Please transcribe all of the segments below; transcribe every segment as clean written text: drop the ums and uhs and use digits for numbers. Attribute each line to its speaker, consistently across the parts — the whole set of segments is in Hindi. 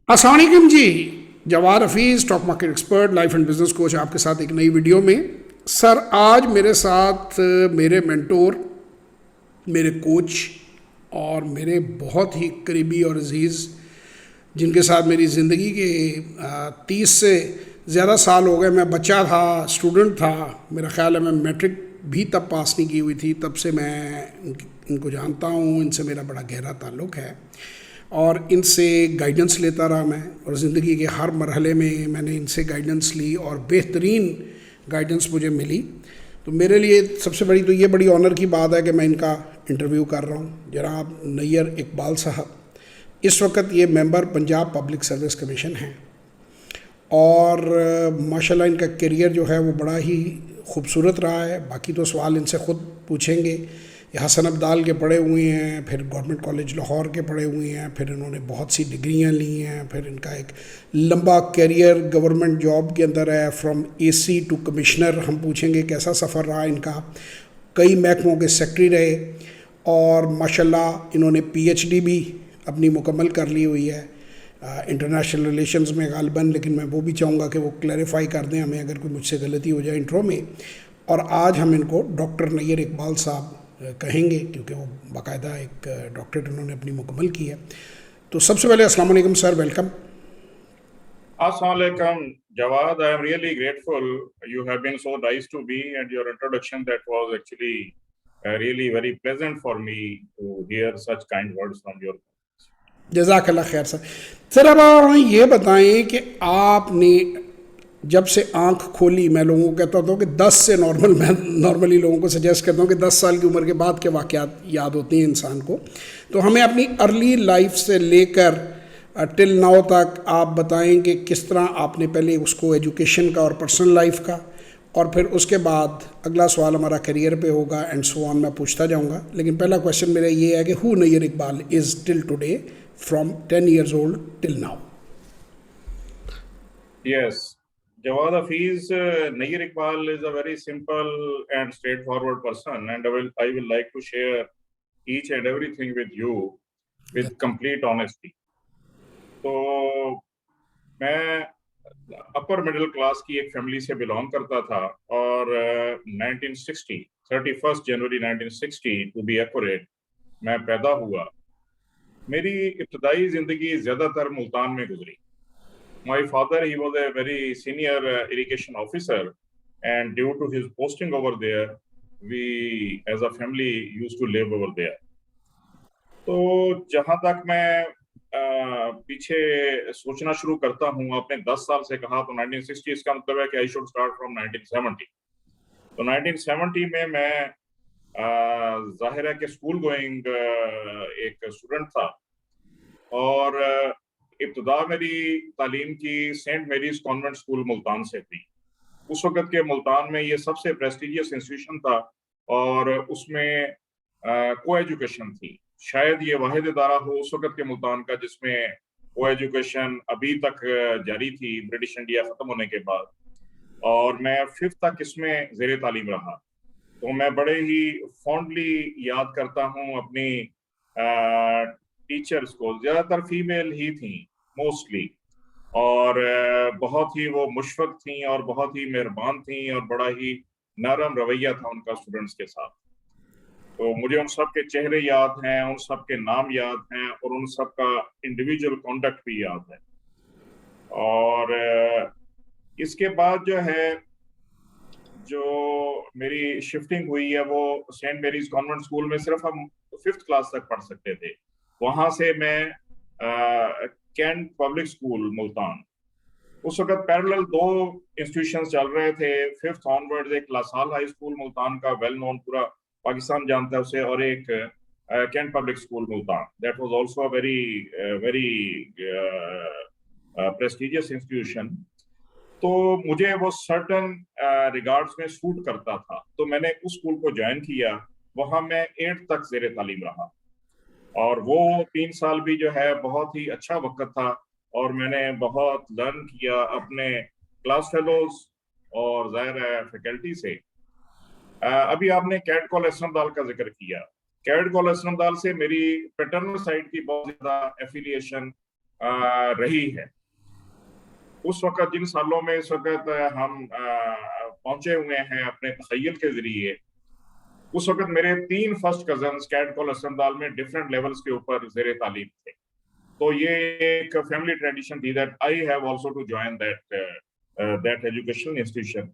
Speaker 1: अस्सलाम वालेकुम जी। Jawad Hafeez, stock market expert, life and business coach, आपके साथ एक नई वीडियो में। सर, आज मेरे साथ मेरे मेंटोर, मेरे कोच और मेरे बहुत ही करीबी और अजीज़, जिनके साथ मेरी ज़िंदगी के 30 से ज़्यादा साल हो गए। मैं बच्चा था, स्टूडेंट था, मेरा ख्याल है मैं मैट्रिक भी तब पास नहीं की हुई थी। तब से मैं इनको जानता हूँ, इनसे मेरा बड़ा गहरा ताल्लुक़ है और इनसे गाइडेंस लेता रहा मैं। और ज़िंदगी के हर मरहले में मैंने इनसे गाइडेंस ली और बेहतरीन गाइडेंस मुझे मिली। तो मेरे लिए सबसे बड़ी तो ये बड़ी ऑनर की बात है कि मैं इनका इंटरव्यू कर रहा हूँ। जनाब नैयर इकबाल साहब इस वक्त ये member Punjab public service commission हैं और माशाल्लाह इनका करियर जो है वो बड़ा ही खूबसूरत रहा है। बाकी तो सवाल इनसे ख़ुद पूछेंगे। ये हसन अब्दाल के पढ़े हुए हैं, फिर गवर्नमेंट कॉलेज लाहौर के पढ़े हुए हैं, फिर इन्होंने बहुत सी डिग्रियां ली हैं, फिर इनका एक लंबा करियर गवर्नमेंट जॉब के अंदर है, फ्रॉम एसी टू कमिश्नर। हम पूछेंगे कैसा सफ़र रहा इनका। कई महकमों के सेक्रेटरी रहे और माशाल्लाह इन्होंने पीएचडी भी अपनी मुकम्मल कर ली हुई है इंटरनेशनल रिलेशंस में गालिबन। लेकिन मैं वो भी चाहूँगा कि वो क्लैरिफाई कर दें हमें अगर कोई मुझसे गलती हो जाए इंट्रो में। और आज हम इनको डॉक्टर नैयर इकबाल साहब कहेंगे क्योंकि वो बाकायदा एक डॉक्टरेट उन्होंने अपनी मुकम्मल की है। तो सबसे पहले अस्सलाम वालेकुम sir, welcome.
Speaker 2: Assalamualaikum, Jawad. I am really grateful. You have been so nice to me, and your introduction that was actually really very pleasant for me to hear such kind words from your.
Speaker 1: जज़ाकल्लाह खैर सर। सर, अब आप हमें ये बताएं कि आपने जब से आंख खोली, मैं लोगों को कहता हूँ कि 10 से मैं नॉर्मली लोगों को सजेस्ट करता हूँ कि 10 साल की उम्र के बाद के वाक़यात याद होते हैं इंसान को। तो हमें अपनी अर्ली लाइफ से लेकर टिल नाउ तक आप बताएं कि किस तरह आपने पहले उसको एजुकेशन का और पर्सनल लाइफ का, और फिर उसके बाद अगला सवाल हमारा करियर पे होगा एंड सो ऑन, मैं पूछता जाऊँगा। लेकिन पहला क्वेश्चन मेरा ये है कि who Nayyar Iqbal is till today from 10 years old till now?
Speaker 2: Yes, Jawad Hafiz, Nayyar Iqbal is a very simple and straightforward person, and I will like to share each and everything with you with complete honesty. तो मैं अपर मिडिल क्लास की एक फैमिली से बिलोंग करता था और 1960 31 जनवरी 1960 टू बी एक्यूरेट मैं पैदा हुआ। मेरी इब्तदाई जिंदगी ज्यादातर मुल्तान में गुजरी। My father he was a very senior irrigation officer, and due to his posting over there, we as a family used to live over there. तो जहां तक मैं पीछे सोचना शुरू करता हूँ, आपने 10 साल से कहा तो 1960 इसका मतलब है कि आई शुड स्टार्ट फ्रॉम 1970। तो 1970 में मैं जाहिर है कि स्कूल गोइंग एक स्टूडेंट था और इब्तदा मेरी तालीम की saint Mary's convent school Multan से थी। उस वक्त के मुल्तान में ये सबसे प्रेस्टिजियस इंस्टीट्यूशन था और उसमें को एजुकेशन थी। शायद ये वाहिद इदारा हो उस वक्त के मुल्तान का जिसमें को एजुकेशन अभी तक जारी थी ब्रिटिश इंडिया खत्म होने के बाद, और मैं फिफ्थ तक इसमें जेर तालीम रहा। तो मैं बड़े ही फॉन्डली याद करता हूँ अपनी टीचर्स को। ज्यादातर फीमेल ही थी मोस्टली, और बहुत ही वो मुशफ़क़ थी और बहुत ही मेहरबान थी और बड़ा ही नरम रवैया था उनका स्टूडेंट्स के साथ। तो मुझे उन सब के चेहरे याद हैं, उन सब के नाम याद हैं और उन सब का इंडिविजुअल कॉन्डक्ट भी याद है। और इसके बाद जो है जो मेरी शिफ्टिंग हुई है वो सेंट मेरीज कॉन्वेंट स्कूल में सिर्फ हम फिफ्थ क्लास तक पढ़ सकते थे। वहां से मैं कैंट पब्लिक स्कूल मुल्तान, उस वक्त पैरेलल दो इंस्टीट्यूशंस चल रहे थे फिफ्थ ऑनवर्ड, एक लासाल हाई स्कूल मुल्तान का वेल नोन पूरा पाकिस्तान जानता है उसे, और एक cantt public school Multan that was also a very very prestigious institution. तो मुझे वो सर्टन रिगार्ड्स में सूट करता था, तो मैंने उस स्कूल को ज्वाइन किया। वहां मैं 8th तक जेर तालीम रहा और वो 3 साल भी जो है बहुत ही अच्छा वक्त था और मैंने बहुत लर्न किया अपने क्लास फेलोज और जाहिर है फैकल्टी से। अभी आपने कैट कॉल असलम का जिक्र किया। कैट कॉल असलम से मेरी पैटर्नल साइड की बहुत ज्यादा एफिलिएशन रही है। उस वक्त जिन सालों में इस वक्त हम पहुंचे हुए हैं अपने तखय्युल के जरिए, उस वक्त मेरे 3 फर्स्ट कजन कैट कॉलेज असरदाल में डिफरेंट लेवल्स के ऊपर जेर तालीम थे। तो ये एक फैमिली ट्रेडिशन थी that I have also to join that educational institution.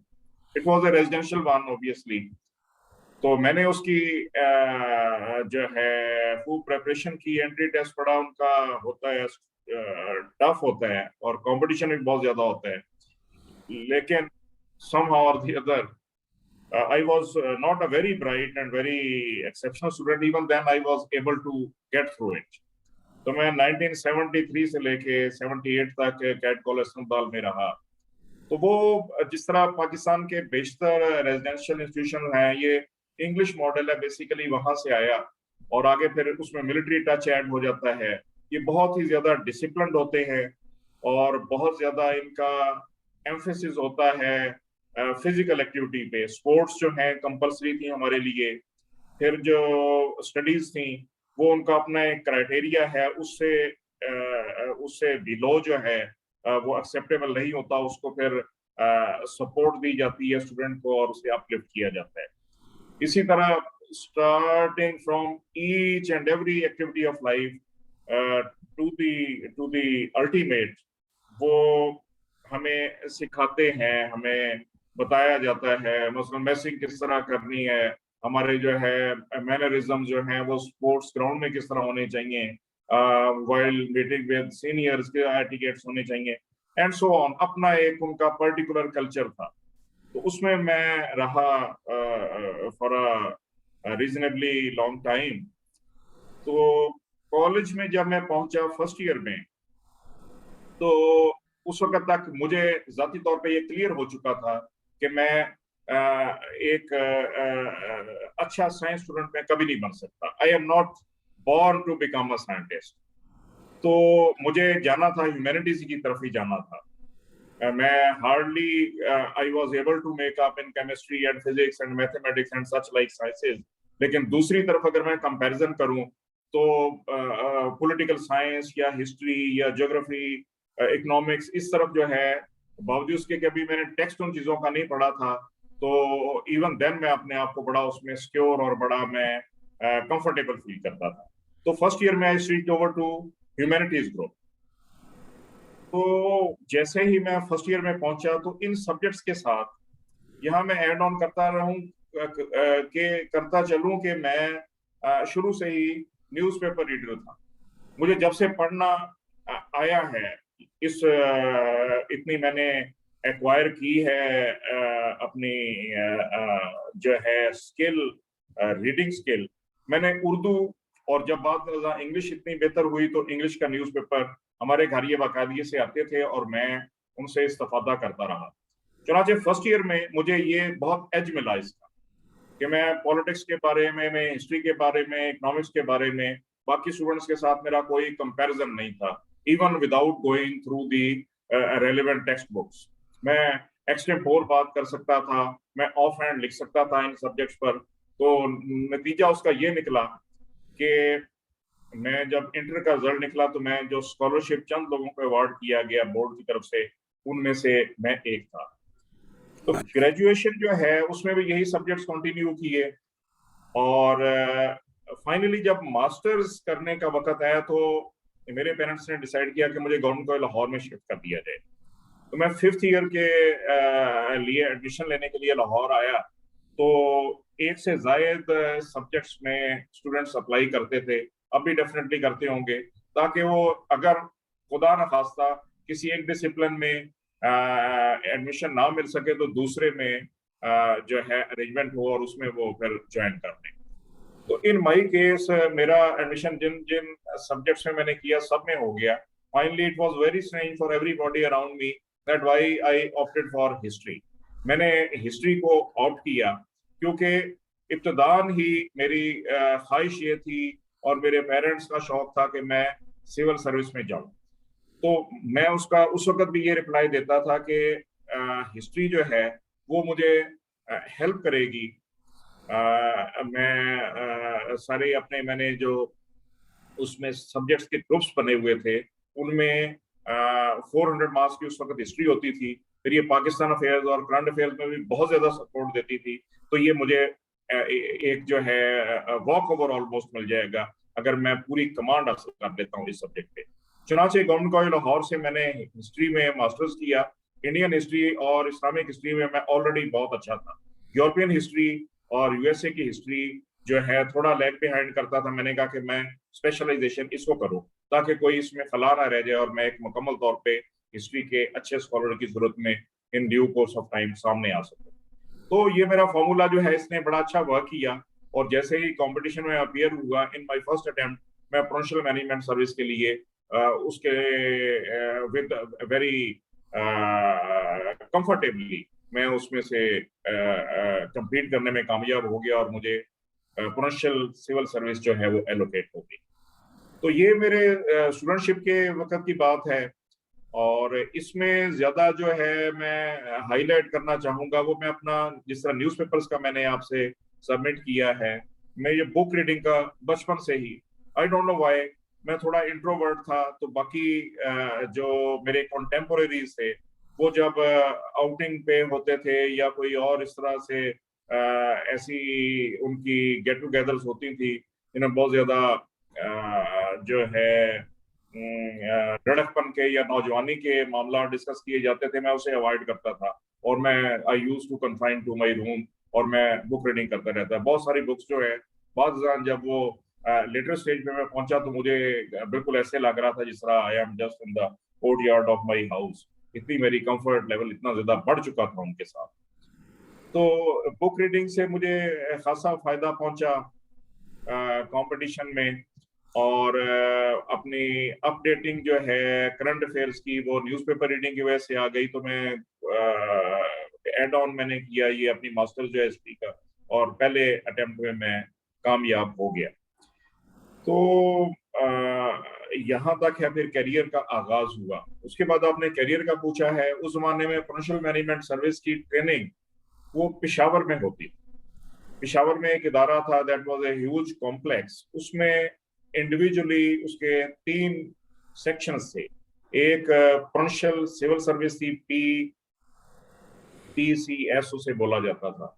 Speaker 2: It was a residential one obviously. तो मैंने उसकी जो है फुल प्रिपरेशन की, एंट्री टेस्ट पढ़ा, उनका होता है टफ होता है और कंपटीशन भी बहुत ज्यादा होता है, लेकिन somehow or the other I was not a very bright and very exceptional student. Even then I was able to get through it. तो मैं 1973 से लेके 78 तक कैट कॉलेज असरदाल में रहा। तो वो जिस तरह पाकिस्तान के बेशतर रेजिडेंशियल इंस्टीट्यूशन हैं, ये इंग्लिश मॉडल है बेसिकली, वहां से आया और आगे फिर उसमें मिलिट्री टच ऐड हो जाता है। ये बहुत ही ज्यादा डिसिप्लिन्ड होते हैं और बहुत ज्यादा इनका एम्फेसिस होता है फिजिकल एक्टिविटी पे। स्पोर्ट्स जो है कंपलसरी थी हमारे लिए। फिर जो स्टडीज थी वो उनका अपना एक क्राइटेरिया है, उससे बिलो जो है वो एक्सेप्टेबल नहीं होता, उसको फिर सपोर्ट दी जाती है स्टूडेंट को और उसे अपलिफ्ट किया जाता है। इसी तरह starting from each and every activity of life to the ultimate, वो हमें सिखाते हैं, हमें बताया जाता है मसलन मैसिंग किस तरह करनी है, हमारे जो है मैनरिज्म जो है वो स्पोर्ट्स ग्राउंड में किस तरह होने चाहिए, वाइल मीटिंग विद सीनियर्स के एटिकेट्स होने चाहिए एंड सो ऑन। अपना एक उनका पर्टिकुलर कल्चर था। तो उसमें मैं रहा for a reasonably long time. तो कॉलेज में जब मैं पहुंचा फर्स्ट ईयर में, तो उस वक्त तक मुझे जाती तौर पे ये क्लियर हो चुका था कि मैं एक अच्छा साइंस स्टूडेंट में कभी नहीं बन सकता। I am not born to become a scientist. तो मुझे जाना था ह्यूमैनिटीज की तरफ ही जाना था। मैं hardly I was able to make up in chemistry and physics and mathematics and such like sciences. लेकिन दूसरी तरफ अगर मैं कंपैरिजन करूं तो पॉलिटिकल साइंस या हिस्ट्री या ज्योग्राफी, इकोनॉमिक्स, इस तरफ जो है, बावजूद उसके कि अभी मैंने टेक्स्ट उन चीजों का नहीं पढ़ा था, तो इवन देन मैं अपने आप को बड़ा उसमें सिक्योर और बड़ा मैं कंफर्टेबल फील करता था। तो फर्स्ट ईयर में I switch over to humanities group. तो जैसे ही मैं फर्स्ट ईयर में पहुंचा तो इन सब्जेक्ट्स के साथ यहाँ मैं ऐड ऑन करता रहूं कि करता चलूं कि मैं शुरू से ही न्यूज़पेपर रीडर था। मुझे जब से पढ़ना आया है, इस इतनी मैंने एक्वायर की है अपनी जो है स्किल, रीडिंग स्किल। मैंने उर्दू, और जब बात इंग्लिश इतनी बेहतर हुई तो इंग्लिश का न्यूज़पेपर हमारे घर ये बाकायदगी से आते थे और मैं उनसे इस्तेफादा करता रहा। चुनाचे फर्स्ट ईयर में मुझे ये बहुत एज मिला इसका कि मैं पॉलिटिक्स के बारे में, मैं हिस्ट्री के बारे में, इकोनॉमिक्स के बारे में बाकी स्टूडेंट्स के साथ मेरा कोई कंपैरिजन नहीं था, even without going through the relevant text books. मैं एक्सटेम्पोर बात कर सकता था, मैं ऑफ हैंड लिख सकता था इन सब्जेक्ट्स पर। तो नतीजा उसका ये निकला कि मैं जब इंटर का रिजल्ट निकला तो मैं जो स्कॉलरशिप चंद लोगों को अवार्ड किया गया बोर्ड की तरफ से, उनमें से मैं एक था। तो ग्रेजुएशन जो है उसमें भी यही सब्जेक्ट्स कंटिन्यू किए और फाइनली जब मास्टर्स करने का वक्त आया तो मेरे पेरेंट्स ने डिसाइड किया कि मुझे गवर्नमेंट कॉलेज लाहौर में शिफ्ट कर दिया जाए। तो मैं 5th ईयर के लिए एडमिशन लेने के लिए लाहौर आया। तो एक से जायद सब्जेक्ट्स में स्टूडेंट्स अप्लाई करते थे, अब भी डेफिनेटली करते होंगे, ताकि वो अगर खुदा न खास्ता किसी एक डिसिप्लिन में एडमिशन ना मिल सके तो दूसरे में जो है अरेंजमेंट हो और उसमें वो फिर ज्वाइन कर लें। तो इन माई केस मेरा एडमिशन जिन जिन सब्जेक्ट्स में मैंने किया सब में हो गया। Finally it was very strange for everybody around me that why I opted for history. मैंने हिस्ट्री को ऑप्ट किया क्योंकि इब्तदान ही मेरी ख्वाहिश ये थी और मेरे पेरेंट्स का शौक था कि मैं सिविल सर्विस में जाऊं। तो मैं उसका उस वक्त भी ये रिप्लाई देता था कि हिस्ट्री जो है वो मुझे हेल्प करेगी। मैं सारे अपने, मैंने जो उसमें सब्जेक्ट्स के ग्रुप्स बने हुए थे उनमें 400 मार्क्स की उस वक्त हिस्ट्री होती थी, फिर ये पाकिस्तान अफेयर्स और करंट अफेयर्स में भी बहुत ज्यादा सपोर्ट देती थी। तो ये मुझे एक जो है वॉक ओवर ऑलमोस्ट मिल जाएगा अगर मैं पूरी कमांड हासिल कर लेता हूँ इस सब्जेक्ट पे। चुनाचे गवर्नमेंट कॉलेज लाहौर से मैंने हिस्ट्री में मास्टर्स किया। इंडियन हिस्ट्री और इस्लामिक हिस्ट्री में मैं ऑलरेडी बहुत अच्छा था। यूरोपियन हिस्ट्री और यूएसए की हिस्ट्री जो है थोड़ा लैग बिहाइंड करता था। मैंने कहा कि मैं स्पेशलाइजेशन इसको करूं ताकि कोई इसमें खला ना रह जाए और मैं एक मुकम्मल तौर पे हिस्ट्री के अच्छे स्कॉलर की जरूरत में इन ड्यू कोर्स ऑफ टाइम सामने आ सकूं। तो ये मेरा फॉर्मूला जो है इसने बड़ा अच्छा वर्क किया, और जैसे ही कंपटीशन में अपियर हुआ इन माय फर्स्ट अटेम्प्ट, मैं प्रोफेशनल मैनेजमेंट सर्विस के लिए उसके विद वेरी कंफर्टेबली मैं उसमें से कंप्लीट करने में कामयाब हो गया और मुझे प्रोफेशनल सिविल सर्विस जो है वो एलोकेट हो गई। तो ये मेरे स्टूडेंटशिप के वक्त की बात है। और इसमें ज्यादा जो है मैं हाईलाइट करना चाहूंगा वो मैं अपना, जिस तरह न्यूज़पेपर्स का मैंने आपसे सबमिट किया है, मैं ये बुक रीडिंग का बचपन से ही, आई डोंट नो व्हाई, मैं थोड़ा इंट्रोवर्ट था। तो बाकी जो मेरे कॉन्टेम्पोरेरीज थे वो जब आउटिंग पे होते थे या कोई और इस तरह से ऐसी उनकी गेट टुगेदर्स होती थी जिन्हें बहुत ज्यादा जो है लड़कपन के या नौजवानी के मामला डिस्कस किए जाते थे, मैं उसे अवॉइड करता था। और मैं I use to confine to my room और मैं बुक रीडिंग करता रहता। बहुत सारी बुक्स जो है बाद जब वो लेटर स्टेज पे मैं पहुंचा तो मुझे बिल्कुल ऐसे लग रहा था जिस तरह I am just in the court yard of my house. इतनी मेरी कंफर्ट लेवल इतना ज्यादा बढ़ चुका था उनके साथ। तो बुक रीडिंग से मुझे खासा फायदा पहुंचा कंपटीशन में। और अपनी अपडेटिंग जो है करंट अफेयर्स की वो न्यूज़पेपर रीडिंग की वजह से आ गई। तो मैं एड ऑन मैंने किया ये अपनी मास्टर्स जो है हिस्ट्री का, और पहले अटेम्प्ट में मैं कामयाब हो गया। तो यहाँ तक है। फिर करियर का आगाज हुआ। उसके बाद आपने करियर का पूछा है। उस जमाने में प्रोफेशनल मैनेजमेंट सर्विस की ट्रेनिंग वो पेशावर में होती। पेशावर में एक इदारा था, that was a huge complex. उसमें इंडिविजुअली उसके 3 सेक्शंस थे। एक प्रोफेशनल सिविल सर्विस थी, PTCS उसे बोला जाता था,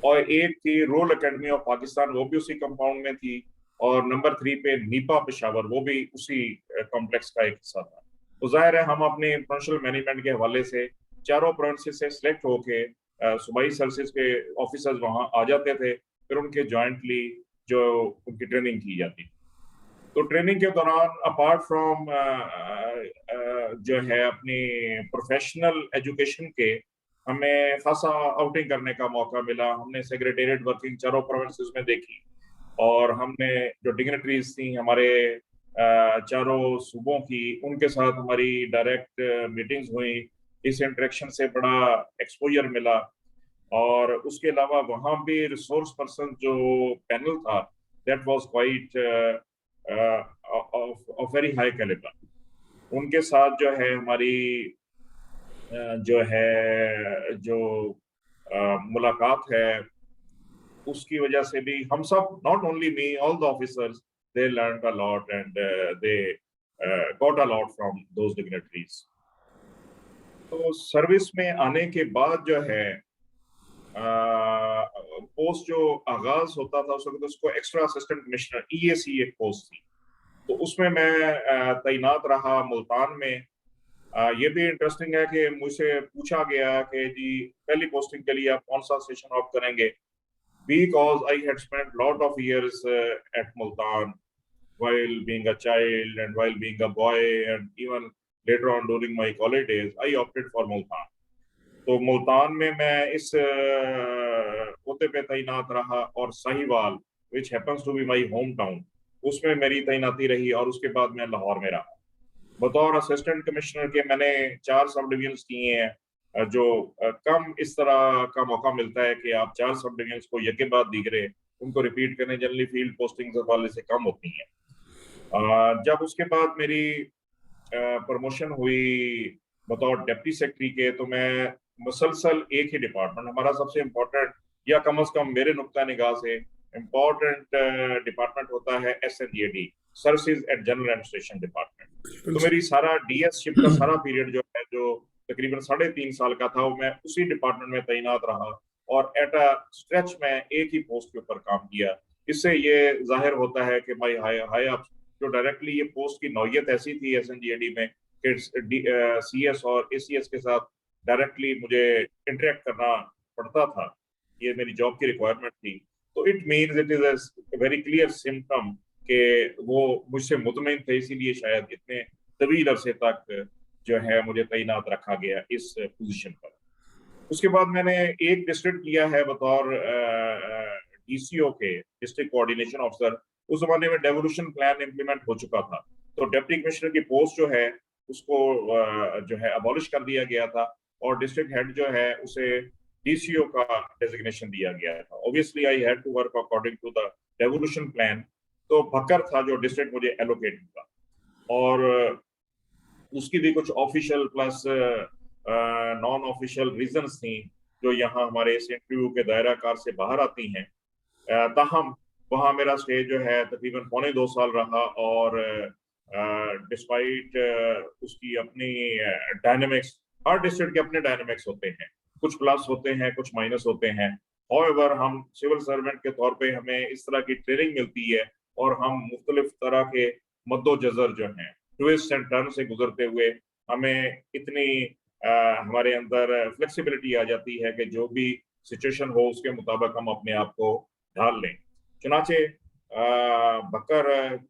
Speaker 2: और एक थी रोल एकेडमी ऑफ पाकिस्तान, वो भी उसी कंपाउंड में थी, और नंबर 3 पे नीपा पेशावर, वो भी उसी कॉम्प्लेक्स का एक हिस्सा था। तो जाहिर है हम अपने प्रोफेशनल मैनेजमेंट के हवाले से चारों प्रोविंसेस से सिलेक्ट होके सूबाई सर्विसेज के ऑफिसर्स वहां आ जाते थे। फिर उनके जॉइंटली जो उनकी ट्रेनिंग की जाती। तो ट्रेनिंग के दौरान अपार्ट फ्रॉम जो है अपनी प्रोफेशनल एजुकेशन के, हमें खासा आउटिंग करने का मौका मिला। हमने सेक्रेटेरिएट वर्किंग चारों प्रोविंसेस में देखी, और हमने जो डिग्नेटरीज थी हमारे चारों सूबों की, उनके साथ हमारी डायरेक्ट मीटिंग्स हुई। इस इंटरेक्शन से बड़ा एक्सपोजर मिला। और उसके अलावा वहाँ भी रिसोर्स पर्सन जो पैनल था, that was quite of very high calibre. उनके साथ जो है हमारी जो है जो मुलाकात है, उसकी वजह से भी हम सब, not only me, all the officers, they learned a lot and they got a lot from those dignitaries. तो सर्विस में आने के बाद जो है पोस्ट जो आगाज होता था उस वक्त, उसको एक्स्ट्रा असिस्टेंट कमिश्नर EAC एक पोस्ट थी। तो उसमें मैं तैनात रहा मुल्तान में। ये भी इंटरेस्टिंग है कि मुझसे पूछा गया कि जी पहली पोस्टिंग के लिए आप कौन सा सेशन ऑफ करेंगे, because I had spent lot of years at Multan while being a child and while being a boy, and even later on during my college days, I opted for Multan. तो मुल्तान में मैं इस ओते पे तैनात रहा, और Sahiwal which happens to be my home town, उसमें मेरी तैनाती रही, और उसके बाद मैं लाहौर में रहा। बतौर असिस्टेंट कमिश्नर के मैंने 4 सब डिवीजन किए हैं, जो कम इस तरह का मौका मिलता है कि आप 4 सब डिवीजन को यके बाद दीगरे उनको रिपीट करने, जनरली फील्ड पोस्टिंग वाले से कम होती हैं। जब उसके बाद मेरी प्रमोशन हुई बतौर डिप्टी सेक्रेटरी के, तो मैं मुसलसल एक ही डिपार्टमेंट, हमारा सबसे इम्पोर्टेंट या कम अज कम मेरे नुक्ता निगाह से इम्पोर्टेंट डिपार्टमेंट होता है SNJD, services and general administration department. तो मेरी सारा डीएसशिप का सारा पीरियड जो है, जो तकरीबन 3.5 साल का था, वो मैं उसी डिपार्टमेंट में तैनात रहा और एट अ स्ट्रेच में एक ही पोस्ट के ऊपर काम किया। इससे ये जाहिर होता है कि भाई हाई अप जो डायरेक्टली, ये पोस्ट की नौयत ऐसी थी एसएनजीएडी में कि सीएस और एसीएस के साथ डायरेक्टली मुझे इंटरेक्ट करना पड़ता था। ये मेरी जॉब की रिक्वायरमेंट थी। तो it means it is a very clear symptom कि वो मुझसे मुतमईन थे, इसीलिए शायद इतने तवील अरसे तक जो है मुझे तैनात रखा गया इस पोजीशन पर। उसके बाद मैंने एक डिस्ट्रिक्ट लिया है बतौर डीसीओ के, डिस्ट्रिक्ट कोऑर्डिनेशन ऑफिसर। उस जमाने में डेवोल्यूशन प्लान इंप्लीमेंट हो चुका था, तो डिप्टी कमिश्नर की पोस्ट जो है उसको जो है अबॉलिश कर दिया गया था और डिस्ट्रिक्ट हेड जो है उसे डीसीओ का डेजिग्नेशन दिया गया था। Obviously I had to work according to the devolution plan. तो भक्कर था जो डिस्ट्रिक्ट मुझे एलोकेट हुआ, और उसकी भी कुछ official plus non official reasons थी जो यहाँ हमारे इस इंटरव्यू के दायरा कार से बाहर आती हैं। ताहम वहाँ मेरा स्टे जो है तकरीबन 2.25 साल रहा, और डिस्पाइट उसकी अपनी डायनेमिक्स, हर डिस्ट्रिक्ट के अपने डायनेमिक्स होते हैं, कुछ प्लस होते हैं, कुछ माइनस होते हैं। हाउएवर हम सिविल सर्वेंट के तौर पे हमें इस तरह की ट्रेनिंग मिलती है और हम मुख्तलिफ तरह के मद्दोजर जो हैं, ट्विस्ट एंड टर्न से गुजरते हुए हमें इतनी हमारे अंदर फ्लेक्सिबिलिटी आ जाती है कि जो भी सिचुएशन हो उसके मुताबिक हम अपने आप को ढाल लें। चुनाचे बकर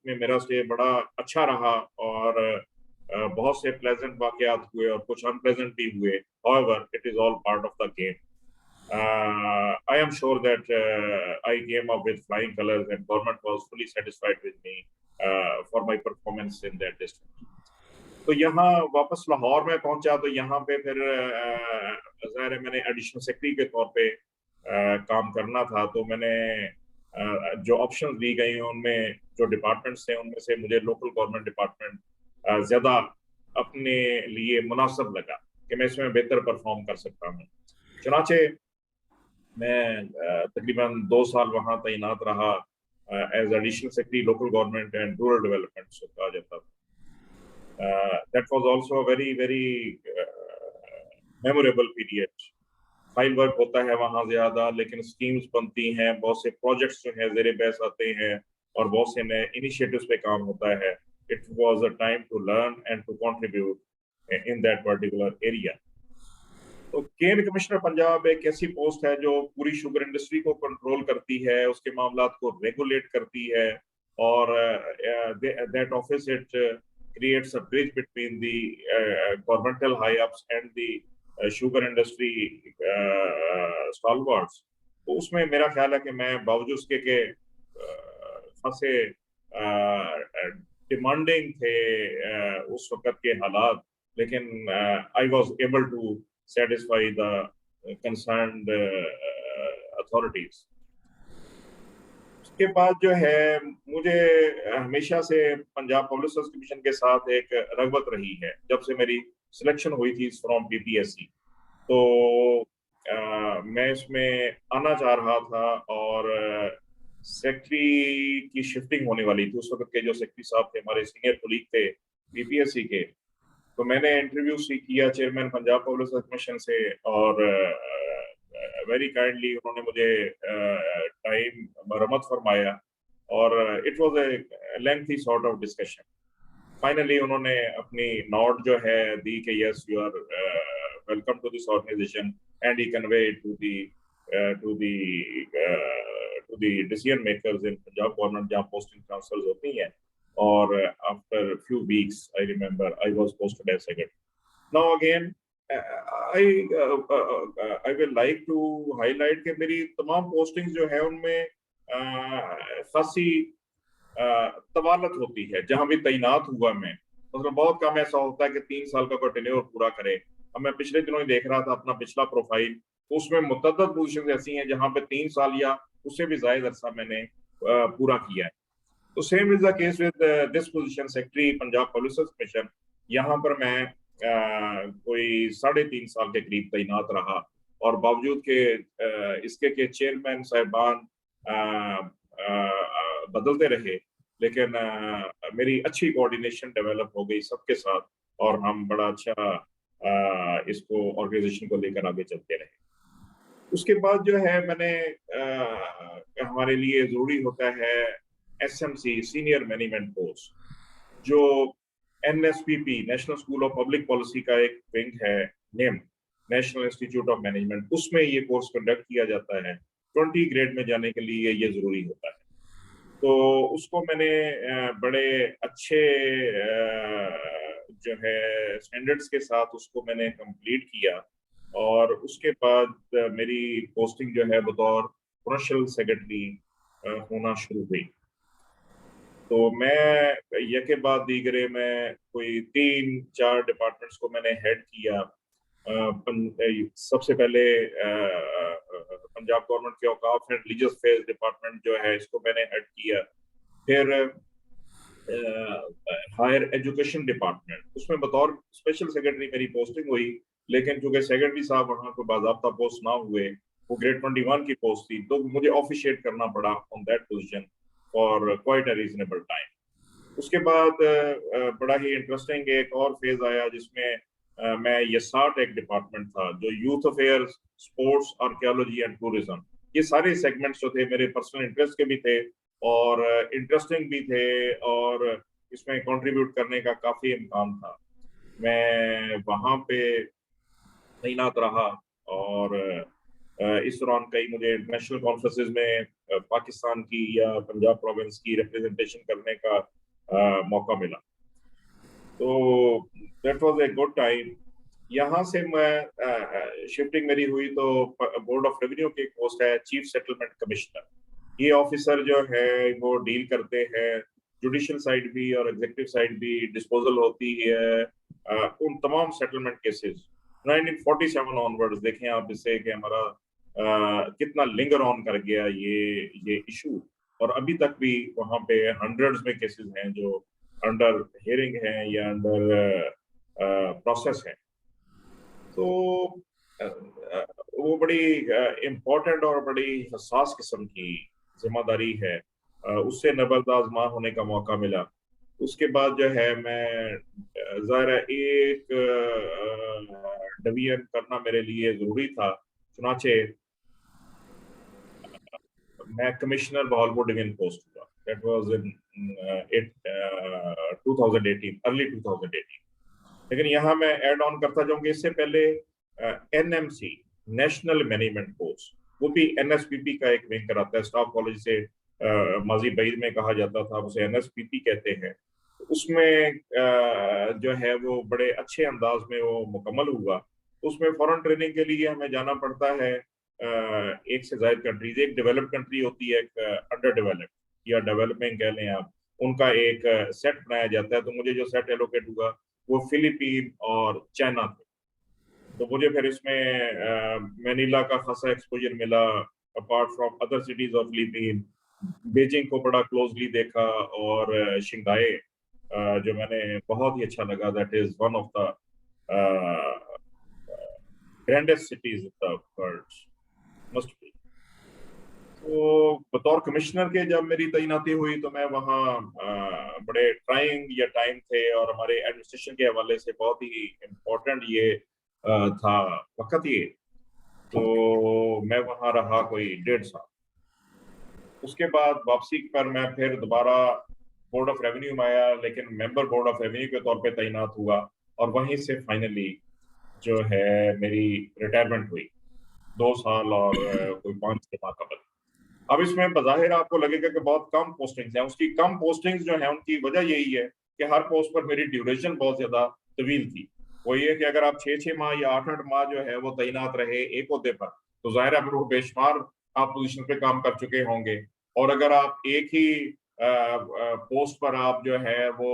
Speaker 2: में मेरा स्टे बड़ा अच्छा रहा और बहुत से प्लेजेंट वाकयात हुए और कुछ अनप्लेजेंट भी हुए। However it is all part of the game. I am sure that I came up with flying colors and government was fully satisfied with me for my performance in that district. तो यहाँ वापस लाहौर में पहुंचा तो यहाँ पे फिर ज़ाहिर है मैंने एडिशनल सेक्रेटरी के तौर पे काम करना था। तो मैंने जो ऑप्शंस दी गई उनमें जो डिपार्टमेंट्स थे उनमें से मुझे लोकल गवर्नमेंट डिपार्टमेंट ज़्यादा अपने लिए मुनासिब लगा कि मैं इसमें बेहतर परफॉर्म कर सकता हूँ। चुनाचे मैं तकरीबन 2 साल वहाँ तैनात रहा as additional secretary local government and rural development से कहा जाता था। That was also very very memorable period. File work होता है वहाँ ज्यादा, लेकिन स्कीम्स बनती हैं, बहुत से प्रोजेक्ट्स जो है जेर बहस आते हैं और बहुत से नए इनिशिएटिव्स पे काम होता है। It was a time to learn and to contribute in that particular area. तो केन कमिश्नर पंजाब एक ऐसी पोस्ट है जो पूरी शुगर इंडस्ट्री को कंट्रोल करती है, उसके मामलात को रेगुलेट करती है, और that office it creates a bridge between the governmental high-ups and the sugar industry stalwarts। तो उसमें मेरा ख्याल है कि मैं बावजूद उसके के खासे डिमांडिंग थे उस वक्त के हालात, लेकिन I was able to satisfy the concerned authorities। उसके बाद जो है मुझे हमेशा से पंजाब पब्लिक सर्विस कमीशन के साथ एक रगबत रही है जब से मेरी सिलेक्शन हुई थी फ्रॉम पीपीएससी। तो मैं इसमें आना चाह रहा था और सेक्रेटरी की शिफ्टिंग होने वाली थी। उस वक्त के जो सेक्रेटरी साहब थे, हमारे सीनियर कोलीग थे पीपीएससी के, तो मैंने इंटरव्यू किया chairman Punjab public service commission से, और वेरी काइंडली उन्होंने मुझे टाइम मरम्मत फरमाया और it was a lengthy sort of discussion. Finally उन्होंने अपनी नोट जो है दी कि yes you are welcome to this organisation, and he convey to the to the to the decision makers in Punjab government जहाँ पोस्टिंग ट्रांसफर्स होती हैं। और after few weeks I remember I was posted as secretary. Now again I will like to highlight कि मेरी तमाम पोस्टिंग्स जो है उनमें खासी तवालत होती है। जहां भी तैनात हुआ मैं, मतलब बहुत कम ऐसा होता है कि 3 साल का कोई टेन्योर पूरा करे। अब मैं पिछले दिनों ही देख रहा था अपना पिछला प्रोफाइल, तो उसमें मुतअद्दिद पोजीशंस ऐसी हैं जहां पे 3 साल या उससे भी ज्यादा अरसा मैंने पूरा किया है। तो same is the case with this position secretary Punjab public service commission. यहाँ पर मैं कोई 3.5 साल के करीब तैनात रहा, और बावजूद के इसके के चेयरमैन साहिबान बदलते रहे, लेकिन मेरी अच्छी कोऑर्डिनेशन डेवलप हो गई सबके साथ, और हम बड़ा अच्छा इसको ऑर्गेनाइजेशन को लेकर आगे चलते रहे। उसके बाद जो है मैंने हमारे लिए जरूरी होता है एसएमसी, सीनियर मैनेजमेंट कोर्स, जो NSPP, national school of public policy का एक विंग है, name national institute of management, उसमें ये कोर्स कंडक्ट किया जाता है। 20 ग्रेड में जाने के लिए ये जरूरी होता है। तो उसको मैंने बड़े अच्छे जो है स्टैंडर्ड्स के साथ उसको मैंने कंप्लीट किया, और उसके बाद मेरी पोस्टिंग जो है बतौर प्रोविंशियल सेक्रेटरी होना शुरू हुई। तो मैं यके बाद दीगरे में कोई 3-4 डिपार्टमेंट्स को मैंने हेड किया। सबसे पहले पंजाब गवर्नमेंट के औकाफ एंड रिलीजियस अफेयर्स डिपार्टमेंट जो है इसको मैंने हेड किया। फिर हायर एजुकेशन डिपार्टमेंट, उसमें बतौर स्पेशल सेक्रेटरी मेरी पोस्टिंग हुई, लेकिन चूंकि सेक्रेटरी साहब वहां को बाज़ाब्ता पोस्ट ना हुए, वो ग्रेड 21 की पोस्ट थी, तो मुझे ऑफिशिएट करना पड़ा on that position for quite a reasonable time. उसके बाद बड़ा ही इंटरेस्टिंग एक और फेज आया जिसमें मैं यसाट एक डिपार्टमेंट था जो youth affairs, sports, archaeology and tourism, ये सारे सेगमेंट्स जो थे मेरे पर्सनल इंटरेस्ट के भी थे और इंटरेस्टिंग भी थे, और इसमें कंट्रीब्यूट करने का काफी इम्कान था। मैं वहां पे तैनात रहा, और इस दौरान कई मुझे इंटरनेशनल कॉन्फ्रेंसेस में पाकिस्तान की या पंजाब प्रोविंस की रिप्रेजेंटेशन करने का मौका मिला। तो that was a good time. यहाँ से मैं शिफ्टिंग मेरी हुई तो बोर्ड ऑफ रेवेन्यू की पोस्ट है चीफ सेटलमेंट कमिश्नर। ये ऑफिसर जो है वो डील करते हैं, जुडिशियल साइड भी और एग्जीक्यूटिव साइड भी डिस्पोजल होती है उन तमाम सेटलमेंट केसेस 1947 ऑनवर्ड्स। देखें आप इससे कि हमारा कितना लिंगर ऑन कर गया ये इशू, और अभी तक भी वहां पे हंड्रेड्स में केसेस हैं जो अंडर हियरिंग है या अंडर प्रोसेस है। तो वो बड़ी इम्पोर्टेंट और बड़ी हसास किस्म की जिम्मेदारी है, उससे नबरदाज़ होने का मौका मिला। उसके बाद जो है मैं ज़ाहिर है एक डिवीजन करना मेरे लिए ज़रूरी था, चुनाचे मैं कमिश्नर बहावलपुर डिवीजन पोस्ट हुआ। That was in 2018, early 2018। लेकिन यहाँ मैं ऐड ऑन करता जाऊंगी, इससे पहले एनएमसी, नेशनल मैनेजमेंट कोर्स, वो भी एनएसपीपी का एक विंग कराता है। स्टाफ कॉलेज से माजी बईद में कहा जाता था, उसे एनएसपीपी कहते हैं। उसमें जो है वो बड़े अच्छे अंदाज में वो मुकम्मल हुआ। उसमें फॉरेन ट्रेनिंग के लिए हमें जाना पड़ता है एक से ज्यादा कंट्रीज। एक डेवलप्ड कंट्री होती है, एक अंडर डेवलप्ड या डेवलपिंग कह लें आप, उनका एक सेट बनाया जाता है। तो मुझे जो सेट एलोकेट हुआ वो फिलीपीन और चाइना थे। तो मुझे फिर इसमें मैनीला का खासा एक्सपोजर मिला, apart from other cities of Philippine. Beijing को बड़ा क्लोजली देखा, और शंघाई जो मैंने बहुत ही अच्छा लगा, that is one of the grandest cities of the world must be. तो बतौर कमिश्नर के जब मेरी तैनाती हुई तो मैं वहाँ बड़े ट्राइंग या टाइम थे, और हमारे एडमिनिस्ट्रेशन के हवाले से बहुत ही इम्पोर्टेंट ये था वक्त ये। तो मैं वहाँ रहा कोई 1.5 साल। उसके बाद वापसी पर मैं फिर दोबारा बोर्ड ऑफ रेवेन्यू में आया, लेकिन मेंबर बोर्ड ऑफ रेवेन्यू के तौर पे तैनात हुआ, और वहीं से फाइनली जो है मेरी रिटायरमेंट हुई 2 साल और कोई 5-6 माह कबल। अब इसमें बज़ाहिर आपको लगेगा कि बहुत कम पोस्टिंग्स हैं। उसकी कम पोस्टिंग्स जो है उनकी वजह यही है कि हर पोस्ट पर मेरी ड्यूरेशन बहुत ज्यादा तवील थी। वो ये कि अगर आप 6-6 माह या 8-8 माह जो है वो तैनात रहे एक ओहदे पर, तो जाहिर है वो बेशुमार आप पोजीशन पे काम कर चुके होंगे। और अगर आप एक ही पोस्ट पर आप जो है वो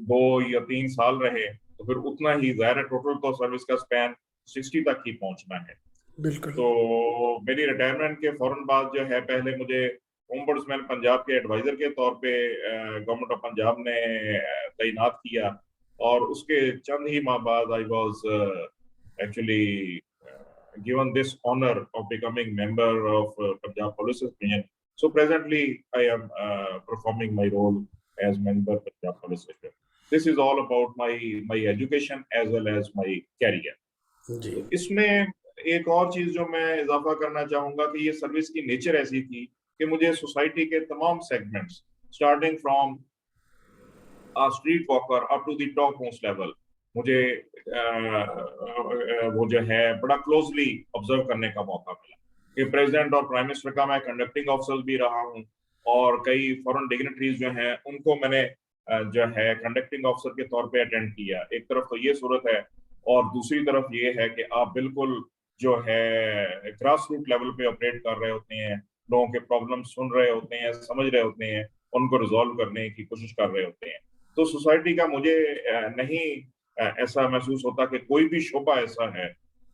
Speaker 2: 2 या 3 साल रहे, तो फिर उतना ही जाहिर है टोटल तो सर्विस का स्पैन 60 तक ही पहुंचना है।
Speaker 1: बिल्कुल।
Speaker 2: तो मेरी रिटायरमेंट के फौरन बाद जो है पहले मुझे ओम्बुड्समैन पंजाब के एडवाइजर के तौर पे गवर्नमेंट ऑफ पंजाब ने तैनात किया, और उसके चंद ही माह बाद I was actually given this honour of becoming member of Punjab police division So presently, I am performing my role as member of Punjab Police Station. This is all about my education as well as my career.
Speaker 1: जी
Speaker 2: तो इसमें एक और चीज जो मैं इजाफा करना चाहूंगा कि ये सर्विस की नेचर ऐसी थी कि मुझे सोसाइटी के तमाम segments, starting from street walker up to the top most level, मुझे वो जो है बड़ा क्लोजली ऑब्जर्व करने का मौका मिला कि प्रेसिडेंट और प्राइम मिनिस्टर का मैं कंडक्टिंग ऑफिसर भी रहा हूँ, और कई फॉरेन डिग्नेटरीज जो हैं उनको मैंने जो है कंडक्टिंग ऑफिसर के तौर पे अटेंड किया। एक तरफ तो ये सूरत है, और दूसरी तरफ ये है कि आप बिल्कुल जो है ग्रास रूट लेवल पे ऑपरेट कर रहे होते हैं, लोगों के प्रॉब्लम सुन रहे होते हैं, समझ रहे होते हैं, उनको रिजॉल्व करने की कोशिश कर रहे होते हैं। तो सोसाइटी का मुझे नहीं ऐसा महसूस होता कि कोई भी शोबा ऐसा है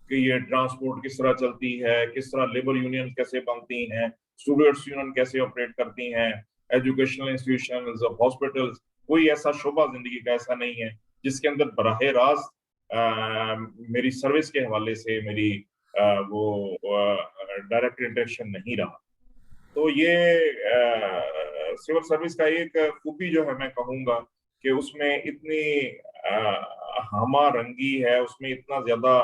Speaker 2: कि ये ट्रांसपोर्ट किस तरह चलती है, किस तरह लेबर यूनियन कैसे बनती हैं, स्टूडेंट्स यूनियन कैसे ऑपरेट करती हैं, एजुकेशनल इंस्टीट्यूशंस, हॉस्पिटल्स, कोई ऐसा शोबा जिंदगी का ऐसा नहीं है जिसके अंदर बराह रास्त मेरी सर्विस के हवाले से मेरी वो डायरेक्ट इंटरेक्शन नहीं रहा। तो ये सिविल सर्विस का एक खूबी जो है मैं कहूंगा कि उसमें इतनी हमा रंगी है, उसमें इतना ज्यादा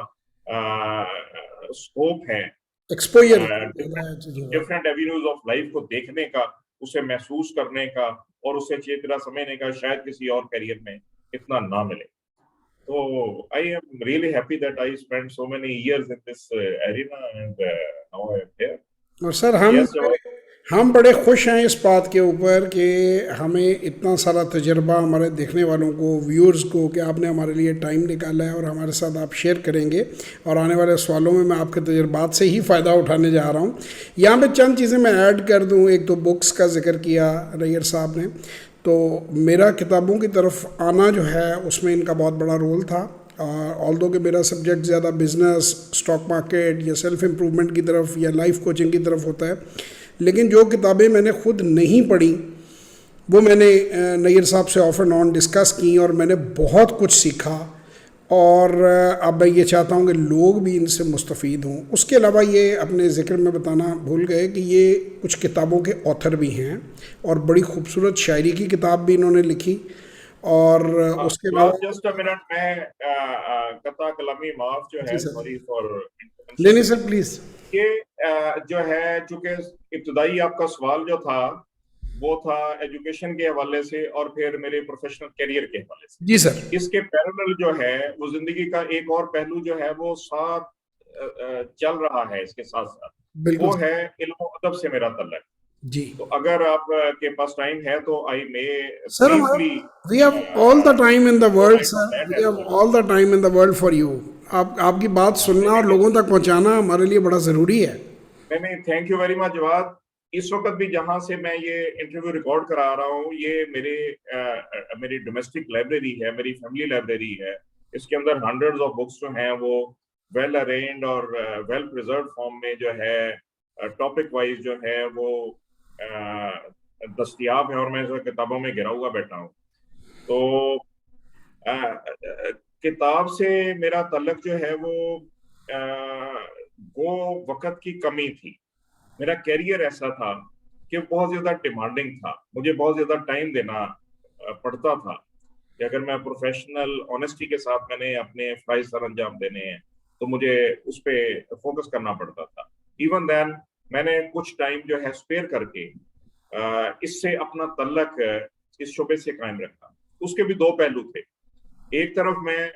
Speaker 2: स्कोप है
Speaker 1: exposure
Speaker 2: different avenues of life को देखने का, उसे महसूस करने का और उसे अच्छी तरह समझने का, शायद किसी और करियर में इतना ना मिले। तो I am really happy that I spend so many years in this arena and now I am here.
Speaker 1: और सर
Speaker 2: यस जवाब।
Speaker 1: हम बड़े खुश हैं इस बात के ऊपर कि हमें इतना सारा तजर्बा हमारे देखने वालों को, व्यूअर्स को, कि आपने हमारे लिए टाइम निकाला है और हमारे साथ आप शेयर करेंगे, और आने वाले सवालों में मैं आपके तजर्बात से ही फ़ायदा उठाने जा रहा हूँ। यहाँ पे चंद चीज़ें मैं ऐड कर दूँ। एक तो बुक्स का जिक्र किया नैयर साहब ने, तो मेरा किताबों की तरफ आना जो है उसमें इनका बहुत बड़ा रोल था। ऑल्दो कि मेरा सब्जेक्ट ज़्यादा बिज़नेस, स्टॉक मार्केट या सेल्फ इम्प्रूवमेंट की तरफ या लाइफ कोचिंग की तरफ होता है, लेकिन जो किताबें मैंने खुद नहीं पढ़ी वो मैंने नैयर साहब से ऑफ एंड ऑन डिस्कस की, और मैंने बहुत कुछ सीखा। और अब मैं ये चाहता हूँ कि लोग भी इनसे मुस्तफ़ीद हों। उसके अलावा ये अपने ज़िक्र में बताना भूल गए कि ये कुछ किताबों के ऑथर भी हैं, और बड़ी खूबसूरत शायरी की किताब भी इन्होंने लिखी। और उसके अलावा
Speaker 2: जस्ट अ मिनट, मैं कता कलामी माफ जो
Speaker 1: जी
Speaker 2: है,
Speaker 1: सर,
Speaker 2: सॉरी फॉर
Speaker 1: नहीं सर प्लीज़।
Speaker 2: ये जो है, चूंकि इब्तदाई आपका सवाल जो था वो था एजुकेशन के हवाले से और फिर मेरे प्रोफेशनल करियर के हवाले से।
Speaker 1: जी सर।
Speaker 2: इसके पैरेलल जो है वो जिंदगी का एक और पहलू जो है वो साथ चल रहा है इसके साथ साथ,
Speaker 1: बिल्कुल
Speaker 2: वो है इल्म अदब से मेरा तल्लक।
Speaker 1: जी।
Speaker 2: तो अगर आप के पास टाइम है तो I may
Speaker 1: sir
Speaker 2: briefly
Speaker 1: we have all the time in the world sir, we have all the time in the world for you. आपकी बात सुनना और लोगों तक पहुंचाना हमारे लिए बड़ा ज़रूरी है।
Speaker 2: नहीं, thank you very much Jawad. इस वक्त भी जहां से मैं ये इंटरव्यू रिकॉर्ड करा रहा हूँ, ये मेरी डोमेस्टिक लाइब्रेरी है, मेरी फैमिली लाइब्रेरी है। इसके अंदर हंड्रेड्स ऑफ बुक्स जो हैं वो वेल अरेंज्ड और वेल प्रिजर्व फॉर्म में जो है टॉपिक वाइज जो है वो दस्तियाब है, और मैं इस किताबों में गिरा हुआ बैठा हूँ। तो किताब से मेरा तल्लक जो है वो वक्त की कमी थी। मेरा कैरियर ऐसा था कि बहुत ज्यादा डिमांडिंग था, मुझे बहुत ज्यादा टाइम देना पड़ता था कि अगर मैं प्रोफेशनल ऑनेस्टी के साथ मैंने अपने फराइज सर अंजाम देने हैं तो मुझे उस पर फोकस करना पड़ता था। इवन देन मैंने कुछ टाइम जो है स्पेयर करके इससे अपना तल्लक इस शोबे से कायम रखा। उसके भी दो पहलू थे। एक तरफ मैं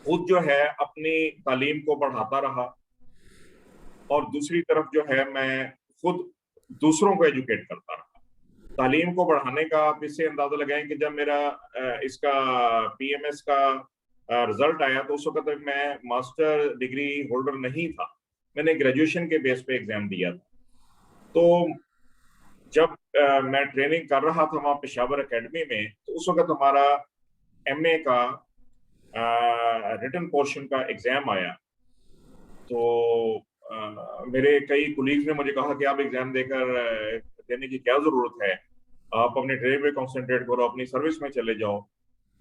Speaker 2: खुद जो है अपनी तालीम को बढ़ाता रहा, और दूसरी तरफ जो है मैं खुद दूसरों को एजुकेट करता रहा। तालीम को बढ़ाने का आप इससे अंदाजा लगाएं कि जब मेरा इसका पीएमएस का रिजल्ट आया तो उस वक्त तक मैं मास्टर डिग्री होल्डर नहीं था, मैंने ग्रेजुएशन के बेस पे एग्जाम दिया था। तो जब मैं ट्रेनिंग कर रहा था वहां पेशावर एकेडमी में, तो उस वक्त हमारा एमए का रिटन पोर्शन का एग्जाम आया। तो मेरे कई कुलीग्स ने मुझे कहा कि आप एग्जाम देने की क्या जरूरत है, आप अपने ट्रेनिंग पे कंसंट्रेट करो, अपनी सर्विस में चले जाओ।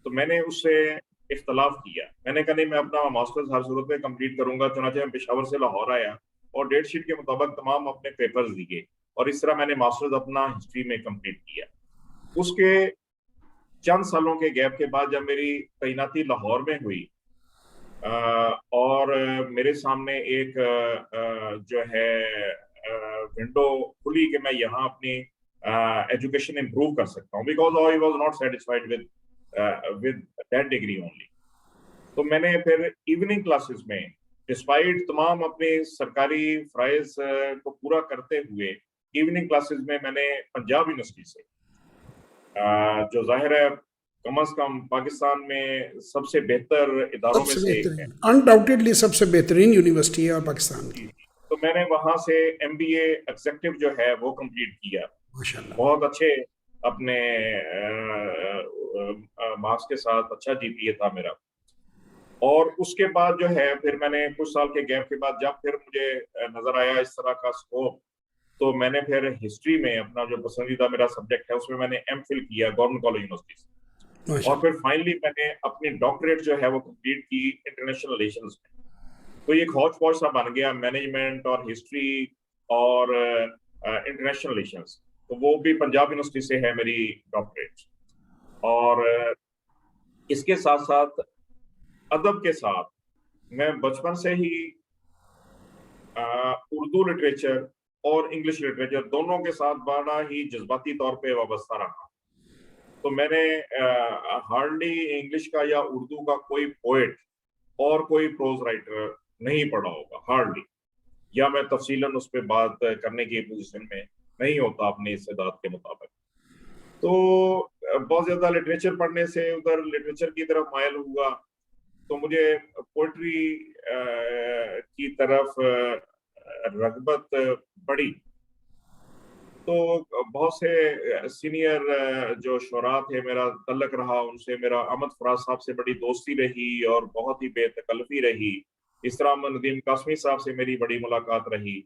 Speaker 2: तो मैंने उससे इख्तलाफ किया। मैंने कहा नहीं, मैं अपना मास्टर्स हर सूरत में कंप्लीट करूंगा। चुनाचे मैं पेशावर से लाहौर आया और डेट शीट के मुताबिक तमाम अपने पेपर्स दिए और इस तरह मैंने मास्टर्स अपना हिस्ट्री में कंप्लीट किया। उसके चंद सालों के गैप के बाद जब मेरी तैनाती लाहौर में हुई और मेरे सामने एक जो है विंडो खुली कि मैं यहाँ अपनी एजुकेशन इम्प्रूव कर सकता हूँ, because I was not satisfied with that degree only. तो मैंने फिर इवनिंग क्लासेस में, डिस्पाइट तमाम अपने सरकारी फ्राइज को पूरा करते हुए, इवनिंग क्लासेस में मैंने पंजाब यूनिवर्सिटी से जो जाहिर है कम अज कम पाकिस्तान में सबसे बेहतर इदारों में
Speaker 1: सबसे
Speaker 2: से एक है।
Speaker 1: बेहतरीन, अनडाउटेडली सबसे बेहतरीन यूनिवर्सिटी है पाकिस्तान
Speaker 2: जी,
Speaker 1: की।
Speaker 2: जी। तो मैंने वहां से एमबीए एग्जेक्टिव जो है वो कंप्लीट किया,
Speaker 1: माशाल्लाह।
Speaker 2: बहुत अच्छे अपने मार्क्स के साथ, अच्छा जीपीए था मेरा। और उसके बाद जो है फिर मैंने कुछ साल के गैप के बाद जब फिर मुझे नजर आया इस तरह का स्कोप, तो मैंने फिर हिस्ट्री में अपना जो पसंदीदा मेरा सब्जेक्ट है उसमें मैंने एमफिल किया गवर्नमेंट कॉलेज यूनिवर्सिटी से। और
Speaker 1: माशाल्लाह।
Speaker 2: फिर फाइनली मैंने अपनी डॉक्टरेट जो है वो कंप्लीट की इंटरनेशनल रिलेशंस में। तो ये हौच पौच सा बन गया, मैनेजमेंट और हिस्ट्री और इंटरनेशनल रिलेशंस। तो वो भी पंजाब यूनिवर्सिटी से है मेरी डॉक्टरेट। और इसके साथ साथ अदब के साथ मैं बचपन से ही उर्दू लिटरेचर और इंग्लिश लिटरेचर दोनों के साथ बड़ा ही जज्बाती तौर पे वाबस्ता रहा। तो मैंने हार्डली इंग्लिश का या उर्दू का कोई पोएट और कोई प्रोज राइटर नहीं पढ़ा होगा, हार्डली, या मैं तफसीलन उस पर बात करने की पोजीशन में नहीं होता अपनी इस्तेदाद के मुताबिक। तो बहुत ज्यादा लिटरेचर पढ़ने से उधर लिटरेचर की तरफ मायल हुआ, तो मुझे पोइट्री की तरफ रगबत बढ़ी। तो बहुत से सीनियर जो शुरा थे मेरा तल्लक रहा उनसे, मेरा अहमद फराज साहब से बड़ी दोस्ती रही और बहुत ही बेतकल्फी रही। इसराम नदीम कासमी साहब से मेरी बड़ी मुलाकात रही।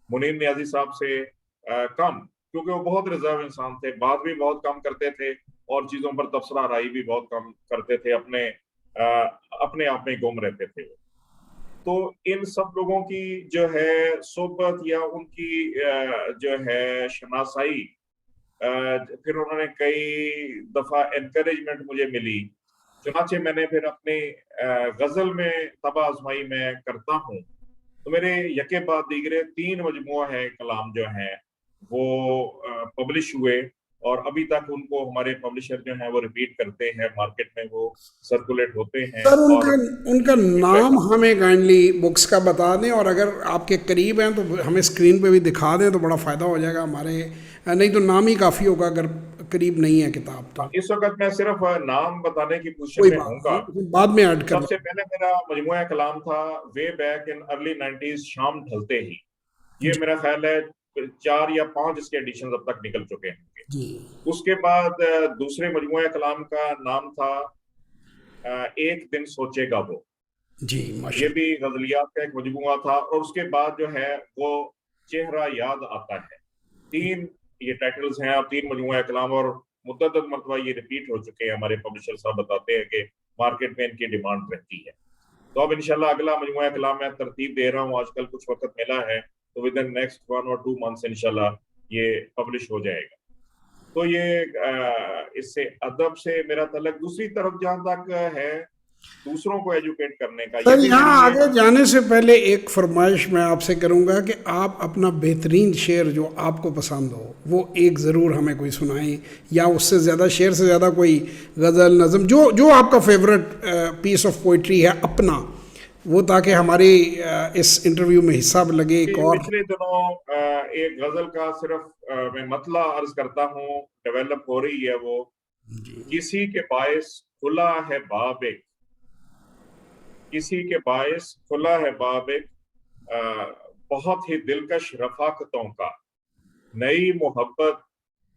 Speaker 2: मुनीर नियाजी साहब से कम, क्योंकि वो बहुत रिजर्व इंसान थे, बात भी बहुत कम करते थे और चीजों पर तबसरा राय भी बहुत कम करते थे, अपने आप में गुम रहते थे। तो इन सब लोगों की जो है सोबत या उनकी जो है शनासाई, फिर उन्होंने कई दफा एनकरेजमेंट मुझे मिली। चुनाचे मैंने फिर अपने गजल में तबा आजमाई मैं करता हूँ। तो मेरे यके बाद दीगरे 3 मजमुआ है कलाम जो है वो पब्लिश हुए, और अभी तक उनको हमारे पब्लिशर जो है वो रिपीट करते हैं, मार्केट में वो सर्कुलेट होते हैं।
Speaker 1: सर उनका
Speaker 2: और
Speaker 1: उनका
Speaker 2: फीडबैक
Speaker 1: नाम हमें काइंडली बुक्स का बता दें, और अगर आपके करीब हैं तो हमें स्क्रीन पे भी दिखा दें तो बड़ा फ़ायदा हो जाएगा हमारे। नहीं तो नाम ही काफ़ी होगा अगर करीब नहीं है किताब तो।
Speaker 2: इस वक्त मैं सिर्फ नाम बताने की पोजीशन
Speaker 1: कोई
Speaker 2: में
Speaker 1: बात
Speaker 2: हूँगा।
Speaker 1: नहीं, बाद में ऐड कर
Speaker 2: सबसे
Speaker 1: लेंगे।
Speaker 2: पहले मेरा मजमुआ कलाम था way back in early 90s, शाम ढलते ही। ये
Speaker 1: जी।
Speaker 2: मेरा ख्याल है 4 या 5 इसके एडिशन अब तक निकल चुके होंगे।
Speaker 1: जी।
Speaker 2: उसके बाद दूसरे मजमुआ कलाम का नाम था एक दिन सोचेगा वो।
Speaker 1: जी
Speaker 2: ये
Speaker 1: माशाल्लाह।
Speaker 2: भी गजलियात का एक मजमुआ था। और उसके बाद जो है वो चेहरा याद आता है। 3 ये टाइटल्स हैं, और 3 मजमुआ कलाम, और मुतअद्दिद मरतबा ये रिपीट हो चुके हैं। हमारे पब्लिशर साहब बताते हैं कि मार्केट में इनकी डिमांड रहती है। तो अब इंशाल्लाह अगला मजमुआ कलाम मैं तरतीब दे रहा हूँ, आजकल कुछ वक्त मिला है, तो विद इन नेक्स्ट 1 और 2 मंथ्स इंशाल्लाह ये पब्लिश हो जाएगा। तो ये इससे अदब से मेरा तल्लक। दूसरी तरफ जहां तक है दूसरों को एजुकेट करने का, ये
Speaker 1: सर
Speaker 2: भी मेरी
Speaker 1: यहाँ
Speaker 2: ये
Speaker 1: आगे जाने से पहले एक फरमाइश मैं आपसे करूँगा कि आप अपना बेहतरीन शेर जो आपको पसंद हो वो एक ज़रूर हमें कोई सुनाएं, या उससे ज़्यादा, शेर से ज़्यादा कोई गज़ल नज़म जो जो आपका फेवरेट पीस ऑफ पोइट्री है अपना, वो, ताकि हमारी इस इंटरव्यू में हिस्सा लगे एक और।
Speaker 2: पिछले दिनों एक गजल का सिर्फ मैं मतला अर्ज करता हूँ, डेवलप हो रही है वो। किसी के बायस खुला है बाब एक, किसी के बायस खुला है बाब एक, बहुत ही दिलकश रफाकतों का, नई मोहब्बत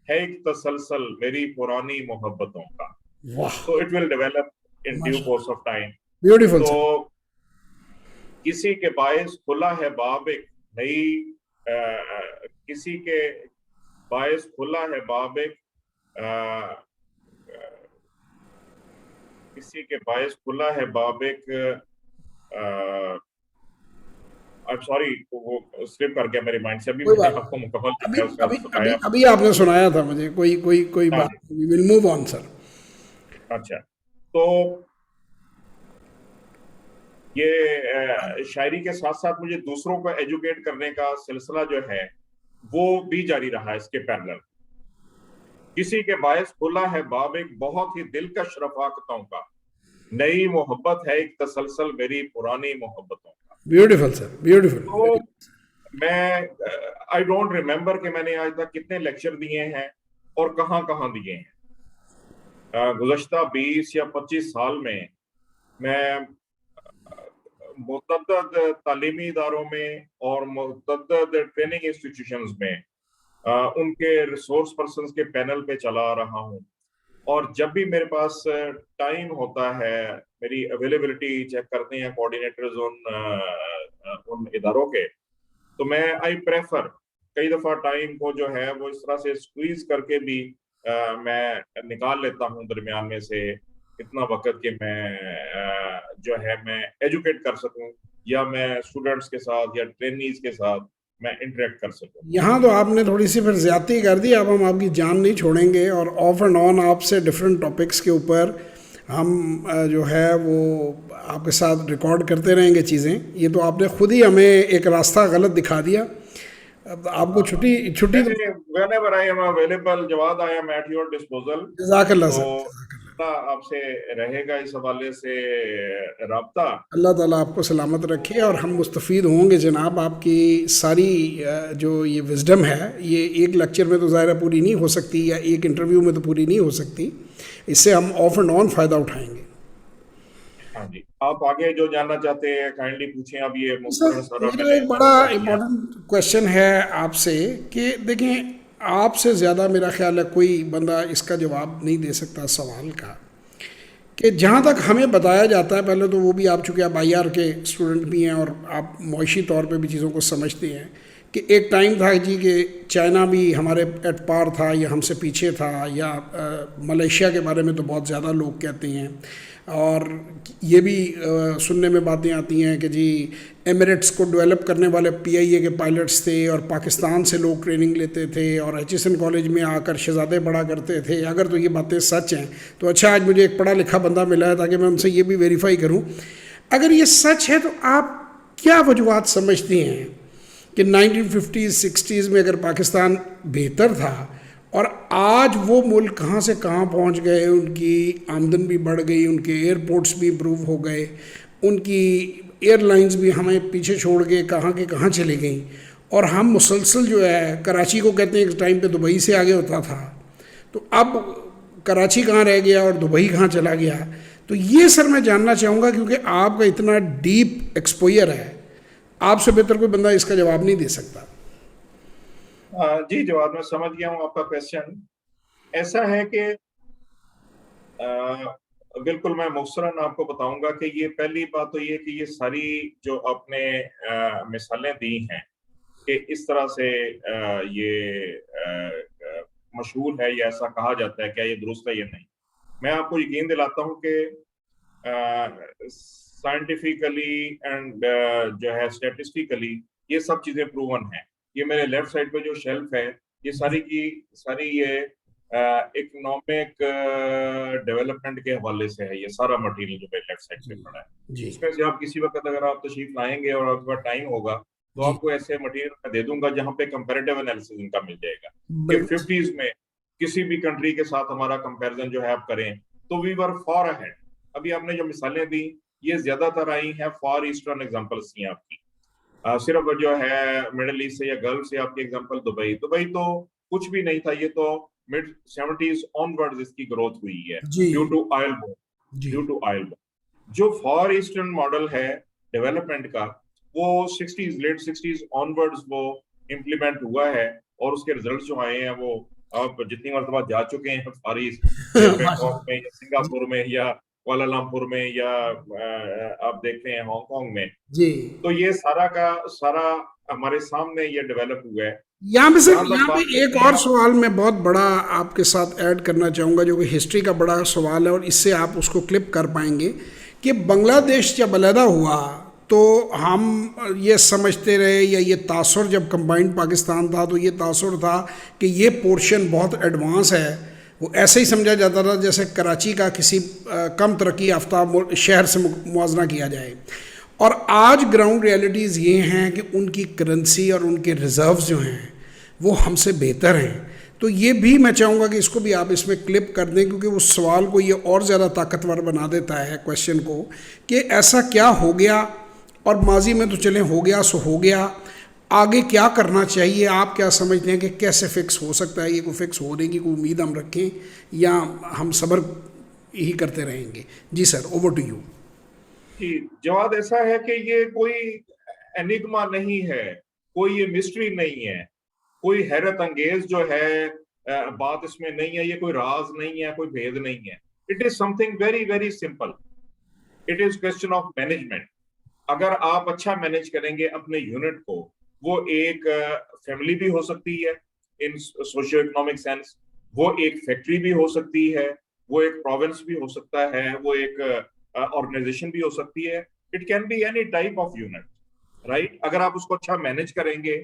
Speaker 2: है एक तसलसल मेरी पुरानी मोहब्बतों का।
Speaker 1: वाह।
Speaker 2: तो it will develop in due course
Speaker 1: माशाल्लाह।
Speaker 2: Of time.
Speaker 1: ब्यूटीफुल
Speaker 2: तो
Speaker 1: सर।
Speaker 2: किसी के बायस खुला है बाब एक नई, किसी के बायस खुला है बाब एक, अ, किसी के बायस खुला है बाब एक, आई एम सॉरी, वो स्लिप कर गया मेरे माइंड से। अभी
Speaker 1: कोई
Speaker 2: मैंने
Speaker 1: बात
Speaker 2: आपको मुकम्मल
Speaker 1: अभी
Speaker 2: तरीके उसका
Speaker 1: अभी अभी
Speaker 2: बताया।
Speaker 1: अभी आपने सुनाया था मुझे, कोई
Speaker 2: हाँ
Speaker 1: बात
Speaker 2: जी।
Speaker 1: नहीं, विल मूव ऑन सर।
Speaker 2: अच्छा, तो ये शायरी के साथ साथ मुझे दूसरों को एजुकेट करने का सिलसिला जो है वो भी जारी रहा है इसके पैरेलल। किसी के बायस खुला है बाब एक बहुत ही दिलकश रफाकतों का, नई मोहब्बत है एक तसलसल मेरी पुरानी मोहब्बतों का।
Speaker 1: Beautiful sir, beautiful.
Speaker 2: तो मैं आई डोंट रिमेम्बर कि मैंने आज तक कितने लेक्चर दिए हैं और कहाँ कहाँ दिए हैं। गुज़श्ता 20 या 25 साल में मैं मुतअद्दिद तालीमी इदारों में और मुतअद्दिद ट्रेनिंग इंस्टीट्यूशंस में उनके रिसोर्स पर्सन्स के पैनल पे चला आ रहा हूँ। और जब भी मेरे पास टाइम होता है, मेरी अवेलेबिलिटी चेक करते हैं कोऑर्डिनेटर्स उन इदारों के, तो मैं आई प्रेफर कई दफ़ा टाइम को जो है वो इस तरह से स्क्वीज करके भी मैं निकाल लेता हूँ दरमियान में से इतना वक्त कि मैं जो है मैं एजुकेट कर सकूँ, या मैं स्टूडेंट्स के साथ या ट्रेनीज के साथ मैं इंटरेक्ट कर सकूँ।
Speaker 1: यहाँ तो आपने थोड़ी सी फिर ज्यादती कर दी। अब हम आपकी जान नहीं छोड़ेंगे और ऑफ एंड ऑन आपसे डिफरेंट टॉपिक्स के ऊपर हम जो है वो आपके साथ रिकॉर्ड करते रहेंगे चीज़ें। ये तो आपने खुद ही हमें एक रास्ता गलत दिखा दिया। अब आपको छुट्टी छुट्टी तो
Speaker 2: Whenever I am available, Jawad, I am at your disposal।
Speaker 1: जज़ाकल्लाह
Speaker 2: तो
Speaker 1: सर।
Speaker 2: आपसे रहेगा इस हवाले से राब्ता।
Speaker 1: अल्लाह ताला आपको सलामत रखे और हम मुस्तफ़ीद होंगे जनाब। आपकी सारी जो ये विज़डम है ये एक लेक्चर में तो ज़ाहिर पूरी नहीं हो सकती या एक इंटरव्यू में तो पूरी नहीं हो सकती। इससे हम ऑफ एंड ऑन फ़ायदा उठाएंगे।
Speaker 2: हाँ जी, आप आगे जो जानना चाहते हैं काइंडली पूछें। अब ये
Speaker 1: सर
Speaker 2: मुख्तसर सारा
Speaker 1: मेरा
Speaker 2: मैंने
Speaker 1: एक बड़ा
Speaker 2: अर्ज कर दिया।
Speaker 1: इम्पोर्टेंट क्वेश्चन है आपसे कि देखें, आपसे ज़्यादा मेरा ख्याल है कोई बंदा इसका जवाब नहीं दे सकता सवाल का, कि जहाँ तक हमें बताया जाता है, पहले तो वो भी आप चूँकि आप IR के स्टूडेंट भी हैं और आप मुआशी तौर पे भी चीज़ों को समझते हैं कि एक टाइम था जी कि चाइना भी हमारे एट पार था या हमसे पीछे था, या मलेशिया के बारे में तो बहुत ज़्यादा लोग कहते हैं। और ये भी सुनने में बातें आती हैं कि जी एमिरेट्स को डेवलप करने वाले PIA के पायलट्स थे और पाकिस्तान से लोग ट्रेनिंग लेते थे और HSN कॉलेज में आकर शहजादे पढ़ा करते थे। अगर तो ये बातें सच हैं तो अच्छा, आज मुझे एक पढ़ा लिखा बंदा मिला है ताकि मैं उनसे ये भी वेरीफाई करूं। अगर ये सच है तो आप क्या वजूहत समझती हैं कि 1950s 60s में अगर पाकिस्तान बेहतर था और आज वो मुल्क कहाँ से कहाँ पहुँच गए, उनकी आमदन भी बढ़ गई, उनके एयरपोर्ट्स भी इम्प्रूव हो गए, उनकी एयरलाइंस भी हमें पीछे छोड़ के कहाँ चली गई, और हम मुसलसल जो है कराची को कहते हैं एक टाइम पे दुबई से आगे होता था, तो अब कराची कहाँ रह गया और दुबई कहाँ चला गया। तो ये सर मैं जानना चाहूँगा क्योंकि आपका इतना डीप एक्सपोजर है, आपसे बेहतर कोई बंदा इसका जवाब नहीं दे सकता।
Speaker 2: जी, जवाब मैं समझ गया हूँ आपका क्वेश्चन। ऐसा है कि बिल्कुल मैं मुख्तसरन आपको बताऊंगा कि ये पहली बात तो ये कि ये सारी जो आपने मिसालें दी हैं कि इस तरह से ये मशहूर है या ऐसा कहा जाता है, क्या ये दुरुस्त है या नहीं। मैं आपको यकीन दिलाता हूँ कि साइंटिफिकली एंड जो है स्टेटिस्टिकली ये सब चीजें प्रूवन हैं। ये मेरे लेफ्ट साइड पे जो शेल्फ है ये सारी की सारी ये इकोनॉमिक डेवलपमेंट के हवाले से है। ये सारा मटेरियल जो मेरे लेफ्ट साइड पे पड़ा है, इसमें से आप किसी वक्त अगर आप तशरीफ लाएंगे और आपके पास टाइम होगा तो आपको ऐसे मटेरियल मैं दे दूंगा जहाँ पे कंपैरेटिव एनालिसिस इनका मिल जाएगा कि 50s में किसी भी कंट्री के साथ हमारा कंपैरिजन जो है आप करें तो वी वर फॉर अहेड। अभी आपने जो मिसालें दी ये ज्यादातर आई हैं फॉर ईस्टर्न एग्जांपल्स थी आपकी। सिर्फ जो है मिडिल ईस्ट से या गल्फ से आपकी एग्जांपल दुबई तो कुछ भी नहीं था। ये तो मिड 70s ऑनवर्ड्स इसकी ग्रोथ हुई है ड्यू टू ऑयल बूम। जो फॉर ईस्टर्न मॉडल है डेवलपमेंट का वो लेट 60s ऑनवर्ड्स वो इम्प्लीमेंट हुआ है और उसके रिजल्ट जो आए हैं वो आप जितनी मरतबा जा चुके हैं फॉर ईस्ट, बैंकॉक में या सिंगापुर में या कुआलालंपुर में या आप देखते हैं हांगकांग में जी, तो ये सारा का सारा हमारे सामने ये डेवलप हुआ है। यहाँ
Speaker 1: पे एक और सवाल मैं बहुत बड़ा आपके साथ ऐड करना चाहूँगा जो कि हिस्ट्री का बड़ा सवाल है और इससे आप उसको क्लिप कर पाएंगे कि बांग्लादेश जब अलहदा हुआ तो हम ये समझते रहे, या ये तासुर, जब कंबाइंड पाकिस्तान था तो ये तासुर था कि ये पोर्शन बहुत एडवांस है। वो ऐसे ही समझा जाता था जैसे कराची का किसी कम तरक्की याफ्ता शहर से मुआवजा किया जाए। और आज ग्राउंड रियलिटीज़ ये हैं कि उनकी करेंसी और उनके रिज़र्व्स जो हैं वो हमसे बेहतर हैं। तो ये भी मैं चाहूँगा कि इसको भी आप इसमें क्लिप कर दें, क्योंकि उस सवाल को ये और ज़्यादा ताकतवर बना देता है क्वेश्चन को, कि ऐसा क्या हो गया, और माजी में तो चले हो गया सो हो गया, आगे क्या करना चाहिए, आप क्या समझते हैं कि कैसे फिक्स हो सकता है, ये को फिक्स होने की कोई उम्मीद हम रखें या हम सब्र ही करते रहेंगे? जी सर, ओवर टू यू।
Speaker 2: जी, जवाब ऐसा है कि ये कोई एनिग्मा नहीं है, कोई ये मिस्ट्री नहीं है, कोई हैरत अंगेज जो है बात इसमें नहीं है, ये कोई राज नहीं है, कोई भेद नहीं है। It is something very very simple. It is question of management. अगर आप अच्छा मैनेज करेंगे अपने यूनिट को, वो एक फैमिली भी हो सकती है इन सोशियो इकोनॉमिक सेंस, वो एक फैक्ट्री भी हो सकती है, वो एक प्रोविंस भी हो सकता है, वो एक ऑर्गेनाइजेशन भी हो सकती है। It can be any type of unit, right? अगर आप उसको अच्छा मैनेज करेंगे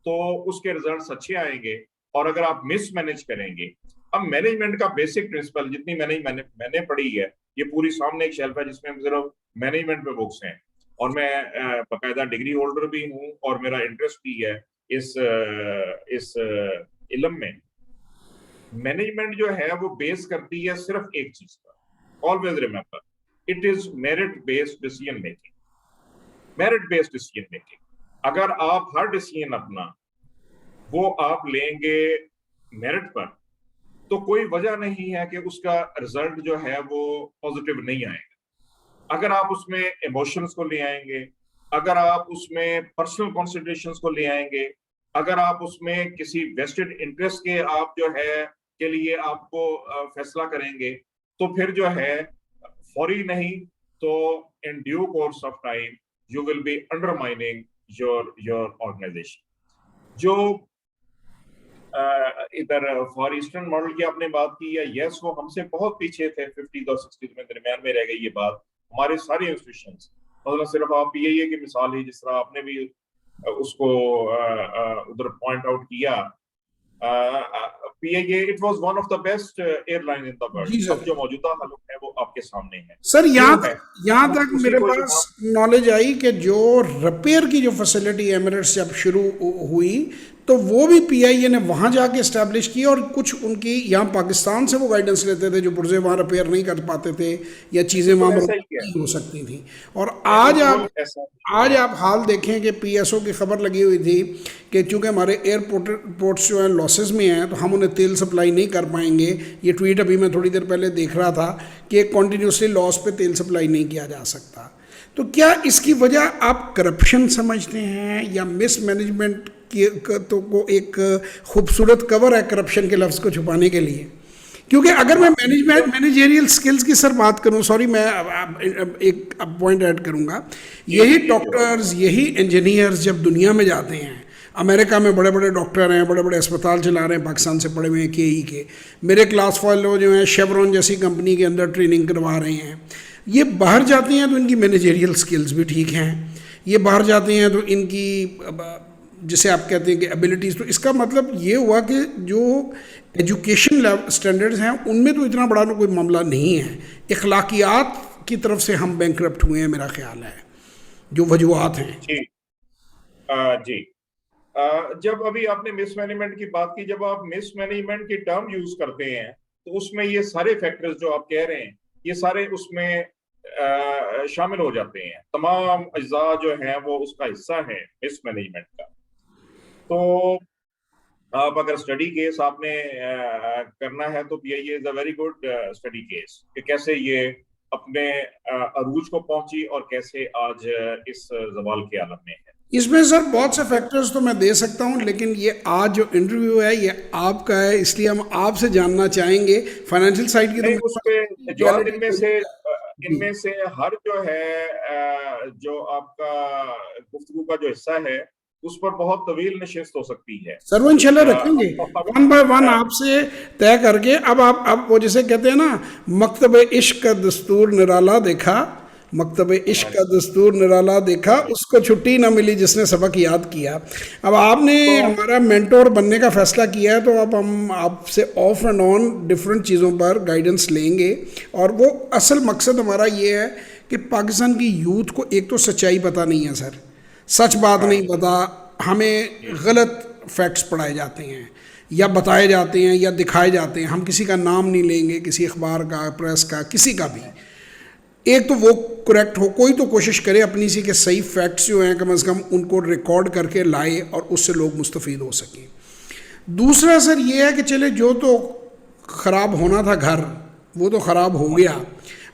Speaker 2: तो उसके रिजल्ट्स अच्छे आएंगे, और अगर आप मिस मैनेज करेंगे, अब मैनेजमेंट का बेसिक प्रिंसिपल जितनी मैंने पढ़ी है, ये पूरी सामने एक शेल्फ है जिसमें सिर्फ मैनेजमेंट में बुक्स हैं, और मैं बाकायदा डिग्री होल्डर भी हूँ और मेरा इंटरेस्ट भी है इस इल्म में। मैनेजमेंट जो है वो बेस करती है सिर्फ एक चीज पर। Always remember, it is merit based decision making. Merit based decision making. अगर आप हर डिसीजन अपना वो आप लेंगे मेरिट पर, तो कोई वजह नहीं है कि उसका रिजल्ट जो है वो पॉजिटिव नहीं आएगा। अगर आप उसमें इमोशंस को ले आएंगे, अगर आप उसमें पर्सनल कॉन्सिडरेशंस को ले आएंगे, अगर आप उसमें किसी वेस्टेड इंटरेस्ट के आप जो है के लिए आपको फैसला करेंगे, तो फिर जो है फौरी नहीं तो in due course of time you will be undermining your organisation. जो इधर फॉर ईस्टर्न मॉडल की आपने बात की है, यस वो हमसे बहुत पीछे थे, 50 और 60 में दरमियान में रह गई ये बात। हमारे सारे इंस्टीट्यूशंस, मतलब सिर्फ आप पीआईए की मिसाल ही, जिस तरह आपने भी उसको उधर पॉइंट आउट किया, PIA it was one of the best airline in the world. अब जो मौजूदा हालत है वो आपके सामने है।
Speaker 1: सर यहाँ तक मेरे पास नॉलेज आई कि जो रिपेयर की जो फैसिलिटी एमिरेट्स जब शुरू हुई तो वो भी पीआईए ने वहाँ जाके इस्टेब्लिश की, और कुछ उनकी यहाँ पाकिस्तान से वो गाइडेंस लेते थे जो पुर्जे वहाँ रिपेयर नहीं कर पाते थे या चीज़ें वहाँ नहीं हो सकती थी। और आज आप हाल देखें कि पीएसओ की खबर लगी हुई थी कि चूँकि हमारे एयरपोर्ट्स जो हैं लॉसेस में हैं तो हम उन्हें तेल सप्लाई नहीं कर पाएंगे। ये ट्वीट अभी मैं थोड़ी देर पहले देख रहा था कि कॉन्टीन्यूसली लॉस पे तेल सप्लाई नहीं किया जा सकता। तो क्या इसकी वजह आप करप्शन समझते हैं या मिसमैनेजमेंट तो को एक खूबसूरत कवर है करप्शन के लफ्ज़ को छुपाने के लिए? क्योंकि अगर मैं मैनेजरियल स्किल्स की सर बात करूं, सॉरी मैं एक पॉइंट ऐड करूंगा, यही डॉक्टर्स, यही इंजीनियर्स जब दुनिया में जाते हैं, अमेरिका में बड़े बड़े डॉक्टर हैं, बड़े बड़े अस्पताल चला रहे हैं, पाकिस्तान से पढ़े हुए हैं केई के, मेरे क्लास फेलो जो हैं शेवरॉन जैसी कंपनी के अंदर ट्रेनिंग करवा रहे हैं, ये बाहर जाते हैं तो इनकी मैनेजरियल स्किल्स भी ठीक हैं, ये बाहर जाते हैं तो इनकी जिसे आप कहते हैं कि एबिलिटीज़, तो इसका मतलब ये हुआ कि जो एजुकेशन स्टैंडर्ड्स हैं उनमें तो इतना बड़ा कोई मामला नहीं है, इखलाकियात की तरफ से हम बैंकरप्ट हुए हैं मेरा ख्याल है, जो वजूहात हैं।
Speaker 2: जी जब अभी आपने मिसमैनेजमेंट की बात की, जब आप मिसमैनेजमेंट की टर्म यूज करते हैं तो उसमें ये सारे फैक्टर्स जो आप कह रहे हैं ये सारे उसमें शामिल हो जाते हैं। तमाम अज्जा जो हैं वो उसका हिस्सा है मिसमैनेजमेंट का। तो आप अगर स्टडी केस आपने करना है तो PIA is a very good study case कि कैसे ये अपने अरूज को पहुंची और कैसे आज इस जवाल के आलम में है।
Speaker 1: इसमें सर बहुत से फैक्टर्स तो मैं दे सकता हूं, लेकिन ये आज जो इंटरव्यू है ये आपका है, इसलिए हम आपसे जानना चाहेंगे फाइनेंशियल साइड की। तो
Speaker 2: उस पे जो इनमें से हर जो है जो आपका गुफ्तगू का जो हिस्सा है उस पर बहुत तवील नशिस्त हो सकती है
Speaker 1: सर, वो इंशाल्लाह रखेंगे वन बाय वन आपसे तय करके। अब आप वो जिसे कहते हैं ना, मकतब इश्क का दस्तूर निराला देखा मकतब इश्क का दस्तूर निराला देखा, उसको छुट्टी ना मिली जिसने सबक याद किया। अब आपने
Speaker 2: तो
Speaker 1: हमारा मेंटोर बनने का फैसला किया है, तो अब हम आपसे ऑफ एंड ऑन डिफरेंट चीज़ों पर गाइडेंस लेंगे। और वो असल मकसद हमारा ये है कि पाकिस्तान की यूथ को एक तो सच्चाई पता नहीं है सर, सच बात नहीं
Speaker 2: राइट
Speaker 1: पता, हमें
Speaker 2: जी
Speaker 1: गलत फैक्ट्स पढ़ाए जाते हैं या बताए जाते हैं या दिखाए जाते हैं। हम किसी का नाम नहीं लेंगे, किसी अखबार का, प्रेस का, किसी का भी। एक तो वो करेक्ट हो, कोई तो कोशिश करे अपनी सी के सही फैक्ट्स जो हैं कम से कम उनको रिकॉर्ड करके लाए और उससे लोग मुस्तफ़ीद हो सकें। दूसरा सर ये है कि चले जो तो ख़राब होना था घर, वो तो ख़राब हो गया।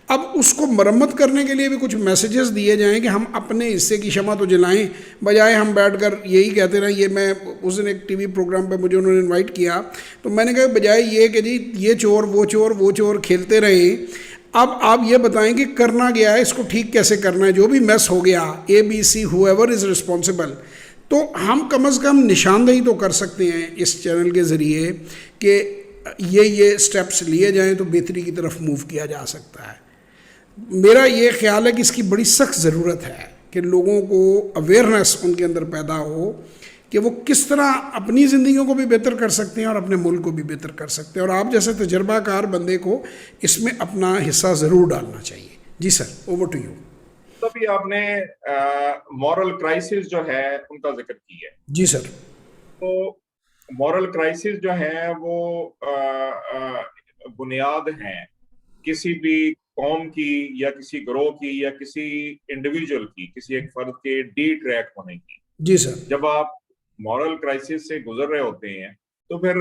Speaker 1: अब उसको मरम्मत करने के लिए भी कुछ मैसेजेस दिए जाएं कि हम अपने हिस्से की शमा तो जलाएं, बजाय हम बैठकर यही कहते रहें। ये मैं उस दिन एक टीवी प्रोग्राम पे मुझे उन्होंने इनवाइट किया, तो मैंने कहा बजाय ये कि जी ये चोर वो चोर खेलते रहें, अब आप ये बताएं कि करना गया है, इसको ठीक कैसे करना है। जो भी मैस हो गया, ABC हुएवर इज़ रिस्पॉन्सिबल, तो हम कम अज़ कम निशानदेही तो कर सकते हैं इस चैनल के ज़रिए कि ये स्टेप्स लिए जाएं तो बेहतरी की तरफ मूव किया जा सकता है। मेरा ये ख्याल है कि इसकी बड़ी सख्त ज़रूरत है कि लोगों को अवेयरनेस उनके अंदर पैदा हो कि वो किस तरह अपनी ज़िंदगियों को भी बेहतर कर सकते हैं और अपने मुल्क को भी बेहतर कर सकते हैं। और आप जैसे तजर्बाकार बंदे को इसमें अपना हिस्सा ज़रूर डालना चाहिए। जी सर, ओवर टू यू।
Speaker 2: तभी आपने मॉरल क्राइसिस जो है उनका जिक्र किया है।
Speaker 1: जी सर।
Speaker 2: तो मॉरल क्राइसिस जो है वो बुनियाद हैं किसी भी कौम की या किसी ग्रोह की या किसी इंडिविजुअल की, किसी एक फर्द के डी ट्रैक होने की।
Speaker 1: जी सर।
Speaker 2: जब आप मॉरल क्राइसिस से गुजर रहे होते हैं तो फिर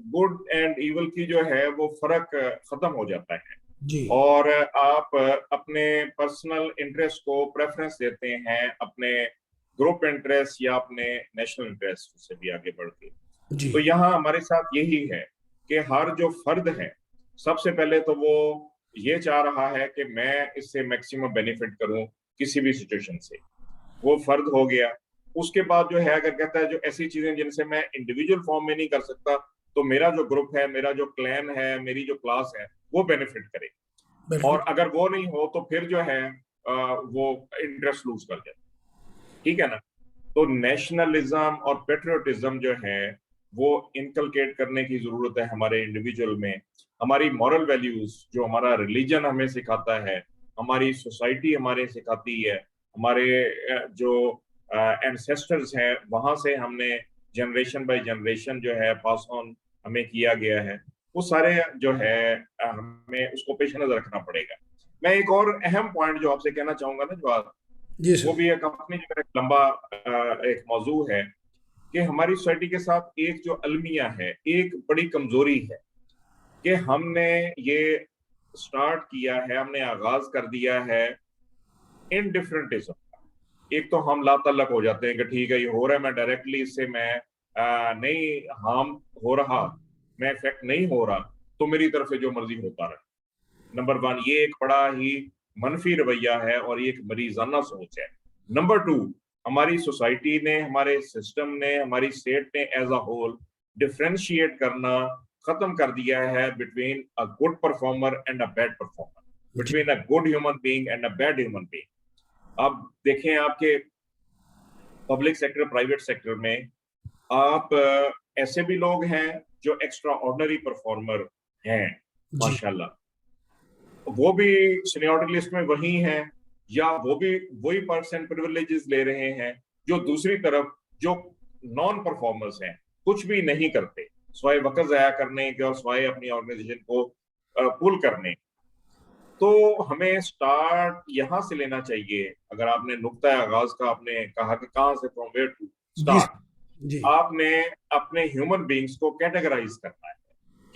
Speaker 2: गुड एंड इवल की जो है वो फर्क खत्म हो जाता है
Speaker 1: जी
Speaker 2: और आप अपने पर्सनल इंटरेस्ट को प्रेफरेंस देते हैं अपने ग्रुप इंटरेस्ट या अपने नेशनल इंटरेस्ट से भी आगे बढ़ के।
Speaker 1: जी
Speaker 2: तो यहाँ हमारे साथ यही है कि हर जो फर्द है सबसे पहले तो वो ये चाह रहा है कि मैं इससे मैक्सिमम बेनिफिट करूं किसी भी सिचुएशन से। वो फर्द हो गया। उसके बाद जो है अगर कहता है जो ऐसी चीजें जिनसे मैं इंडिविजुअल फॉर्म में नहीं कर सकता, तो मेरा जो ग्रुप है, मेरा जो क्लैन है, मेरी जो क्लास है, वो बेनिफिट करे।
Speaker 1: बिल्कुल।
Speaker 2: और अगर वो नहीं हो तो फिर जो है वो इंटरेस्ट लूज कर जाए। ठीक है ना? तो नेशनलिज्म और पेट्रियोटिज्म जो है वो इनकलकेट करने की जरूरत है हमारे इंडिविजुअल में। हमारी मॉरल वैल्यूज जो हमारा रिलीजन हमें सिखाता है, हमारी सोसाइटी हमारे सिखाती है, हमारे जो एंसेस्टर्स हैं वहां से हमने जनरेशन बाय जनरेशन जो है पास ऑन हमें किया गया है, वो सारे जो है हमें उसको पेश नजर रखना पड़ेगा। मैं एक और अहम पॉइंट जो आपसे कहना चाहूंगा ना, जो
Speaker 1: जी
Speaker 2: वो
Speaker 1: सर।
Speaker 2: भी एक अपनी जगह एक लंबा एक मौजू है कि हमारी सोसाइटी के साथ एक जो अलमिया है, एक बड़ी कमजोरी है कि हमने ये स्टार्ट किया है, हमने आगाज कर दिया है इनडिफरेंटिज्म। एक तो हम लातल्लक हो जाते हैं कि ठीक है ये हो रहा है, मैं डायरेक्टली इससे मैं नहीं हार्म हो रहा, मैं इफेक्ट नहीं हो रहा, तो मेरी तरफ से जो मर्जी होता रहे। नंबर वन, ये एक बड़ा ही मनफी रवैया है और ये एक मरीजाना सोच है। नंबर टू, हमारी सोसाइटी ने, हमारे सिस्टम ने, हमारी स्टेट ने एज अ होल डिफ्रेंशिएट करना खत्म कर दिया है between a good performer and a bad performer,
Speaker 1: जी
Speaker 2: between a good human being and a bad human being. अब देखें आपके पब्लिक सेक्टर, प्राइवेट सेक्टर में आप ऐसे भी लोग हैं जो एक्स्ट्रा ऑर्डिनरी परफॉर्मर हैं,
Speaker 1: जी
Speaker 2: माशाल्लाह, वो भी सीनियरिटी लिस्ट में वही हैं, या वो भी वही परसेंट प्रिविलेजेस ले रहे हैं जो दूसरी तरफ जो नॉन परफॉर्मर्स हैं, कुछ भी नहीं करते स्वाय वक्त जाया करने के और स्वाय अपनी ऑर्गेनाइजेशन को पुल करने। तो हमें स्टार्ट यहां से लेना चाहिए। अगर आपने नुक्ता आगाज का आपने कहा कि कहां से, फ्रॉम वेयर टू
Speaker 1: जी
Speaker 2: स्टार्ट,
Speaker 1: जी
Speaker 2: आपने अपने ह्यूमन बींग्स को कैटेगराइज करना है,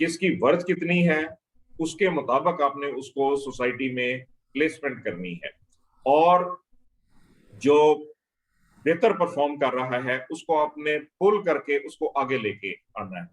Speaker 2: किसकी वर्थ कितनी है, उसके मुताबिक आपने उसको सोसाइटी में प्लेसमेंट करनी है। और जो बेहतर परफॉर्म कर रहा है उसको आपने पुल करके उसको आगे लेके आना है।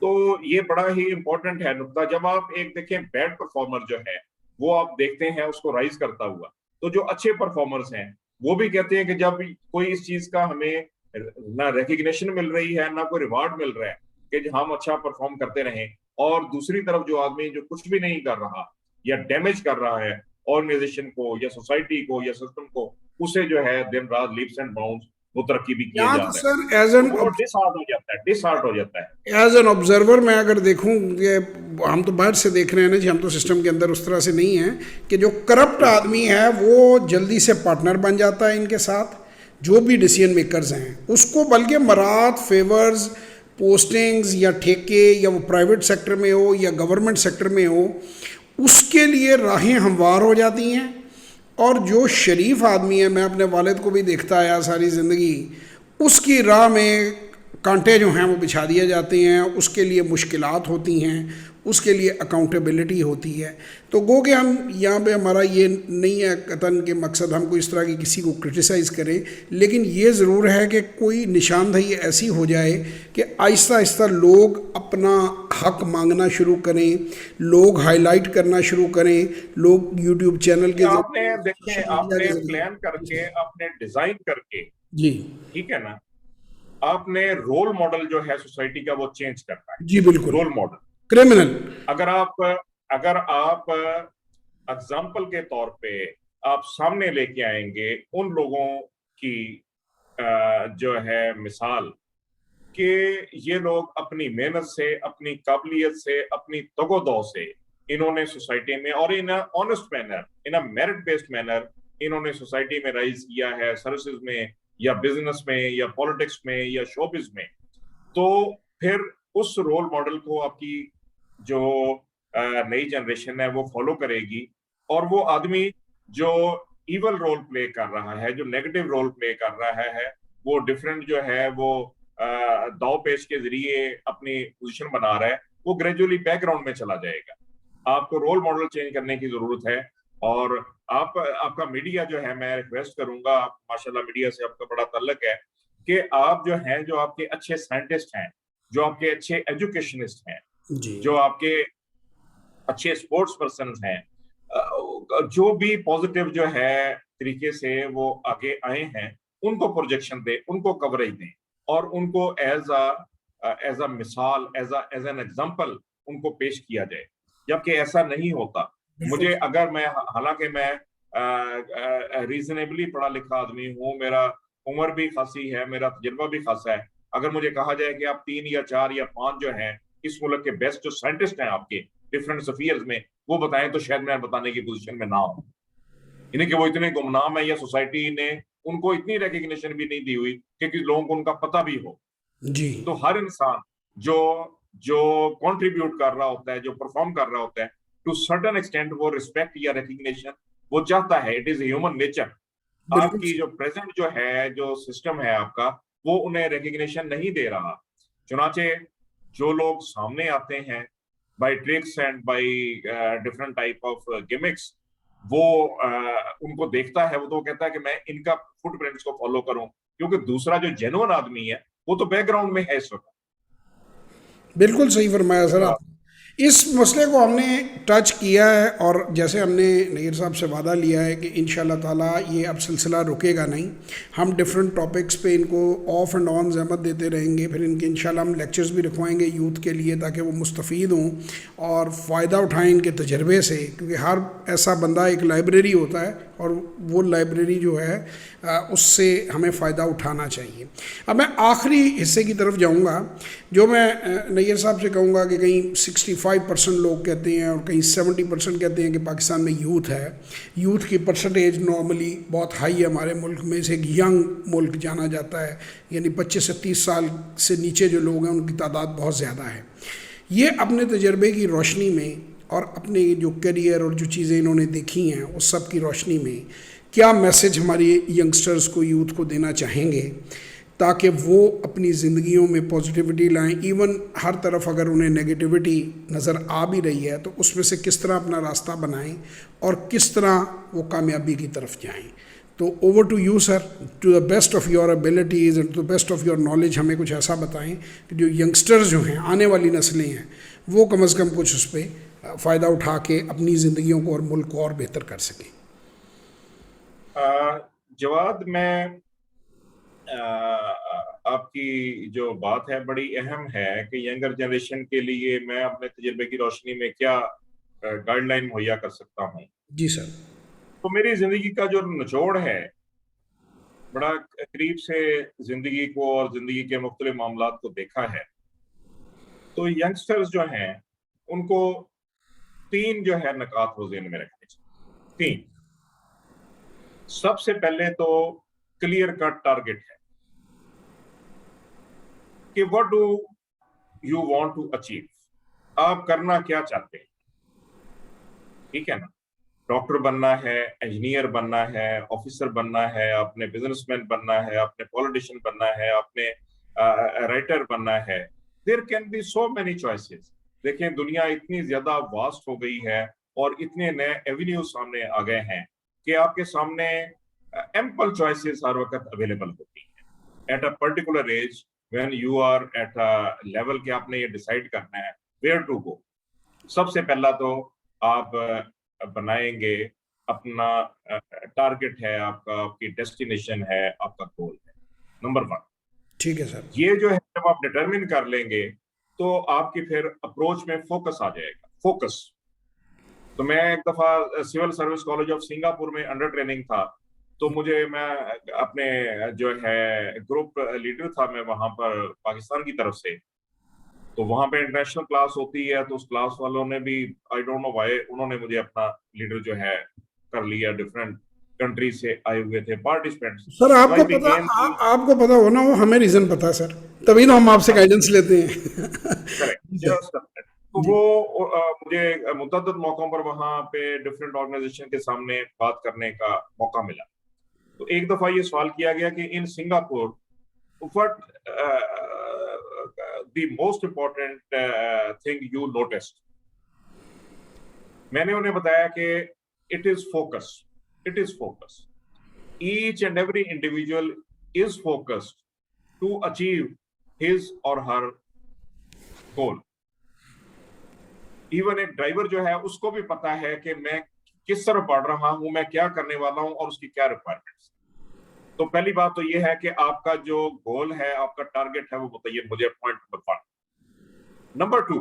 Speaker 2: तो ये बड़ा ही इंपॉर्टेंट है नुकता। जब आप एक देखें बैड परफॉर्मर जो है वो आप देखते हैं उसको राइज करता हुआ, तो जो अच्छे परफॉर्मर्स हैं वो भी कहते हैं कि जब कोई इस चीज का हमें ना रिकग्निशन मिल रही है ना कोई रिवार्ड मिल रहा है कि हम अच्छा परफॉर्म करते रहें, और दूसरी तरफ जो आदमी जो कुछ भी नहीं कर रहा या डैमेज कर रहा है ऑर्गेनाइजेशन को या सोसाइटी को या सिस्टम को, उसे जो है दिन रात लीप्स एंड बाउंड्स वो तरक्की भी किए
Speaker 1: यहाँ
Speaker 2: जा
Speaker 1: तो
Speaker 2: रहा है।
Speaker 1: सर एज
Speaker 2: तो
Speaker 1: एन
Speaker 2: वो डिसहार्ट हो जाता है, डिसहार्ट हो जाता है।
Speaker 1: एज एन ऑब्जर्वर मैं अगर देखूं कि हम तो बाहर से देख रहे हैं ना जी, हम तो सिस्टम के अंदर उस तरह से नहीं है कि जो करप्ट आदमी है वो जल्दी से पार्टनर बन जाता है इनके साथ, जो भी डिसीजन मेकर्स हैं उसको, बल्कि मराद, फेवर्स, पोस्टिंग्स या ठेके, या वो प्राइवेट सेक्टर में हो या गवर्नमेंट सेक्टर में हो, उसके लिए राहें हमवार हो जाती हैं। और जो शरीफ आदमी है, मैं अपने वालिद को भी देखता आया सारी ज़िंदगी, उसकी राह में कांटे जो हैं वो बिछा दिए जाते हैं, उसके लिए मुश्किलात होती हैं, उसके लिए अकाउंटेबिलिटी होती है। तो गो कि हम यहाँ पे, हमारा ये नहीं है कतन के मकसद हमको इस तरह की किसी को क्रिटिसाइज़ करें, लेकिन ये ज़रूर है कि कोई निशानदही ऐसी हो जाए कि आहिस्ता आहिस्ता लोग अपना हक मांगना शुरू करें, लोग हाईलाइट करना शुरू करें, लोग यूट्यूब चैनल के
Speaker 2: आपने
Speaker 1: जरिए,
Speaker 2: देखें,
Speaker 1: सोशल मीडिया
Speaker 2: आपने
Speaker 1: के जरिए।
Speaker 2: प्लान करके, आपने डिजाइन करके,
Speaker 1: जी
Speaker 2: ठीक है ना, आपने रोल मॉडल जो है सोसाइटी का वो चेंज करना है।
Speaker 1: जी बिल्कुल।
Speaker 2: Role model,
Speaker 1: criminal.
Speaker 2: अगर आप एग्जाम्पल के तौर पे आप सामने लेके आएंगे उन लोगों की जो है मिसाल, कि ये लोग अपनी मेहनत से, अपनी काबिलियत से, अपनी तगोदो से इन्होंने सोसाइटी में और in honest manner, in a merit based manner इन्होंने सोसाइटी में राइज किया है, सर्विसेज में या बिजनेस में या पॉलिटिक्स में या शोबिज में। तो फिर उस रोल मॉडल को आपकी जो नई जनरेशन है वो फॉलो करेगी, और वो आदमी जो इवल रोल प्ले कर रहा है, जो नेगेटिव रोल प्ले कर रहा है, वो डिफरेंट जो है वो दाव पेश के जरिए अपनी पोजीशन बना रहा है, वो ग्रेजुअली बैकग्राउंड में चला जाएगा। आपको रोल मॉडल चेंज करने की जरूरत है। और आपका मीडिया जो है, मैं रिक्वेस्ट करूंगा, आप माशाल्लाह मीडिया से आपका बड़ा ताल्लुक है, कि आप जो हैं, जो आपके अच्छे साइंटिस्ट हैं, जो आपके अच्छे एजुकेशनिस्ट हैं,
Speaker 1: जी
Speaker 2: जो आपके अच्छे स्पोर्ट्स पर्सन हैं, जो भी पॉजिटिव जो है तरीके से वो आगे आए हैं, उनको प्रोजेक्शन दें, उनको कवरेज दें, और उनको एज अ मिसाल, एज एन एग्जाम्पल उनको पेश किया जाए। जबकि ऐसा नहीं होता।
Speaker 1: बिल्कुल।
Speaker 2: मुझे, अगर मैं, हालांकि मैं रीजनेबली पढ़ा लिखा आदमी हूँ, मेरा उम्र भी खासी है, मेरा तजुर्बा भी खासा है, अगर मुझे कहा जाए कि आप 3 या 4 या 5 जो हैं इस मुल्क के बेस्ट जो साइंटिस्ट हैं आपके डिफरेंट अफेयर्स में, वो बताएं, तो शायद मैं बताने की पोजीशन में ना हूं। इन्हें कि वो इतने गुमनाम है या सोसाइटी ने उनको इतनी रिकग्निशन भी नहीं दी हुई कि किसी लोगों को उनका पता भी हो।
Speaker 1: जी
Speaker 2: तो हर इंसान जो जो कंट्रीब्यूट कर रहा होता है, जो परफॉर्म कर रहा होता है, टू सर्टेन एक्सटेंट वो रिस्पेक्ट या रिकग्निशन वो चाहता है। It is human nature.
Speaker 1: बिल्कुल।
Speaker 2: आपकी जो प्रेजेंट जो है, जो सिस्टम है आपका, वो उन्हें रिकग्निशन नहीं दे रहा। चुनाचे जो लोग सामने आते हैं by tricks and by different type of gimmicks, वो उनको देखता है, वो तो कहता है कि मैं इनका फुटप्रिंट्स को फॉलो करूं, क्योंकि दूसरा जो जेन्युइन आदमी है वो तो बैकग्राउंड में है इस वक्त।
Speaker 1: बिल्कुल सही फरमाया सर आप। इस मसले को हमने टच किया है, और जैसे हमने नईर साहब से वादा लिया है कि इंशाल्लाह ताला ये अब सिलसिला रुकेगा नहीं, हम डिफरेंट टॉपिक्स पे इनको ऑफ एंड ऑन ज़हमत देते रहेंगे। फिर इनके इंशाल्लाह हम लेक्चर्स भी रखवाएंगे यूथ के लिए, ताकि वो मुस्तफ़ीद हों और फ़ायदा उठाएं इनके तजर्बे से, क्योंकि हर ऐसा बंदा एक लाइब्रेरी होता है, और वो लाइब्रेरी जो है उससे हमें फ़ायदा उठाना चाहिए। अब मैं आखिरी हिस्से की तरफ जाऊंगा, जो मैं नैयर साहब से कहूँगा कि कहीं 65% लोग कहते हैं और कहीं 70% कहते हैं कि पाकिस्तान में यूथ है। यूथ की परसेंटेज नॉर्मली बहुत हाई है हमारे मुल्क में, से एक यंग मुल्क जाना जाता है, यानी 25 से 30 साल से नीचे जो लोग हैं उनकी तादाद बहुत ज़्यादा है। ये अपने तजर्बे की रोशनी में और अपने जो करियर और जो चीज़ें इन्होंने देखी हैं उस सब की रोशनी में क्या मैसेज हमारी यंगस्टर्स को, यूथ को देना चाहेंगे, ताकि वो अपनी ज़िंदगियों में पॉजिटिविटी लाएं। इवन हर तरफ अगर उन्हें नेगेटिविटी नज़र आ भी रही है तो उसमें से किस तरह अपना रास्ता बनाएं और किस तरह वो कामयाबी की तरफ जाएं। तो over to you sir, to the best of your abilities and to the best of your knowledge, हमें कुछ ऐसा बताएं कि जो यंगस्टर्स जो हैं, आने वाली नस्लें हैं, वो कम अज़ कम कुछ उस पर फ़ायदा उठा के अपनी ज़िंदगियों को और मुल्क को और बेहतर कर सकें।
Speaker 2: जवाद, मैं आपकी जो बात है बड़ी अहम है कि यंगर जनरेशन के लिए मैं अपने तजुर्बे की रोशनी में क्या गाइडलाइन मुहैया कर सकता हूँ।
Speaker 1: जी सर।
Speaker 2: तो मेरी जिंदगी का जो निचोड़ है, बड़ा करीब से जिंदगी को और जिंदगी के मुख्तलिफ मामलात को देखा है, तो यंगस्टर्स जो हैं उनको तीन जो है नकात वो ज़हन में रखने चाहिए। तीन, सबसे पहले तो क्लियर कट टारगेट है कि what do you want to achieve, आप करना क्या चाहते हैं। ठीक है ना, डॉक्टर बनना है, इंजीनियर बनना है, ऑफिसर बनना है, आपने बिजनेसमैन बनना है, आपने पॉलिटिशियन बनना है, आपने राइटर बनना है। There can be so many choices. देखें, दुनिया इतनी ज्यादा वास्ट हो गई है और इतने नए एवेन्यू सामने आ गए हैं कि आपके सामने एम्पल चॉइसेस हर वक्त अवेलेबल होती हैं। At a particular age, when you are at a level कि आपने ये डिसाइड करना है वेयर टू गो, सबसे पहला तो आप बनाएंगे अपना टारगेट है आपका, आपकी डेस्टिनेशन है, आपका गोल है, नंबर वन।
Speaker 1: ठीक है सर।
Speaker 2: ये जो है जब आप डिटरमिन कर लेंगे तो आपकी फिर अप्रोच में फोकस आ जाएगा। फोकस, तो मैं एक दफा civil service college of Singapore में अंडर ट्रेनिंग था, तो मैं अपने जो है ग्रुप लीडर था मैं वहां पर पाकिस्तान की तरफ से। तो वहां पे इंटरनेशनल क्लास होती है, तो उस क्लास वालों ने भी, आई डोंट नो व्हाई, उन्होंने मुझे अपना लीडर जो है कर लिया। डिफरेंट कंट्री से आए हुए थे पार्टिसिपेंट्स।
Speaker 1: सर
Speaker 2: तो आई
Speaker 1: आपको पता,
Speaker 2: बिगेन
Speaker 1: आपको पता होना, वो हमें रीजन पता है सर, तभी तो हम आपसे गाइडेंस लेते हैं।
Speaker 2: करेक्ट,
Speaker 1: जी सर।
Speaker 2: तो
Speaker 1: जी।
Speaker 2: वो मुझे मुतअद्दिद मौकों पर वहां पे डिफरेंट ऑर्गेनाइजेशन के सामने बात करने का मौका मिला। तो एक दफा ये सवाल किया गया कि in Singapore what the most important thing you noticed. मैंने उन्हें बताया कि it is focus, it is focus. Each and every individual is focused to achieve his or her goal. Even एक ड्राइवर जो है उसको भी पता है कि मैं किस तरफ बढ़ रहा हूं, मैं क्या करने वाला हूं और उसकी क्या रिक्वायरमेंट्स। तो पहली बात तो ये है कि आपका जो गोल है, आपका टारगेट है, वो बताइए मुझे, point number one. Number two,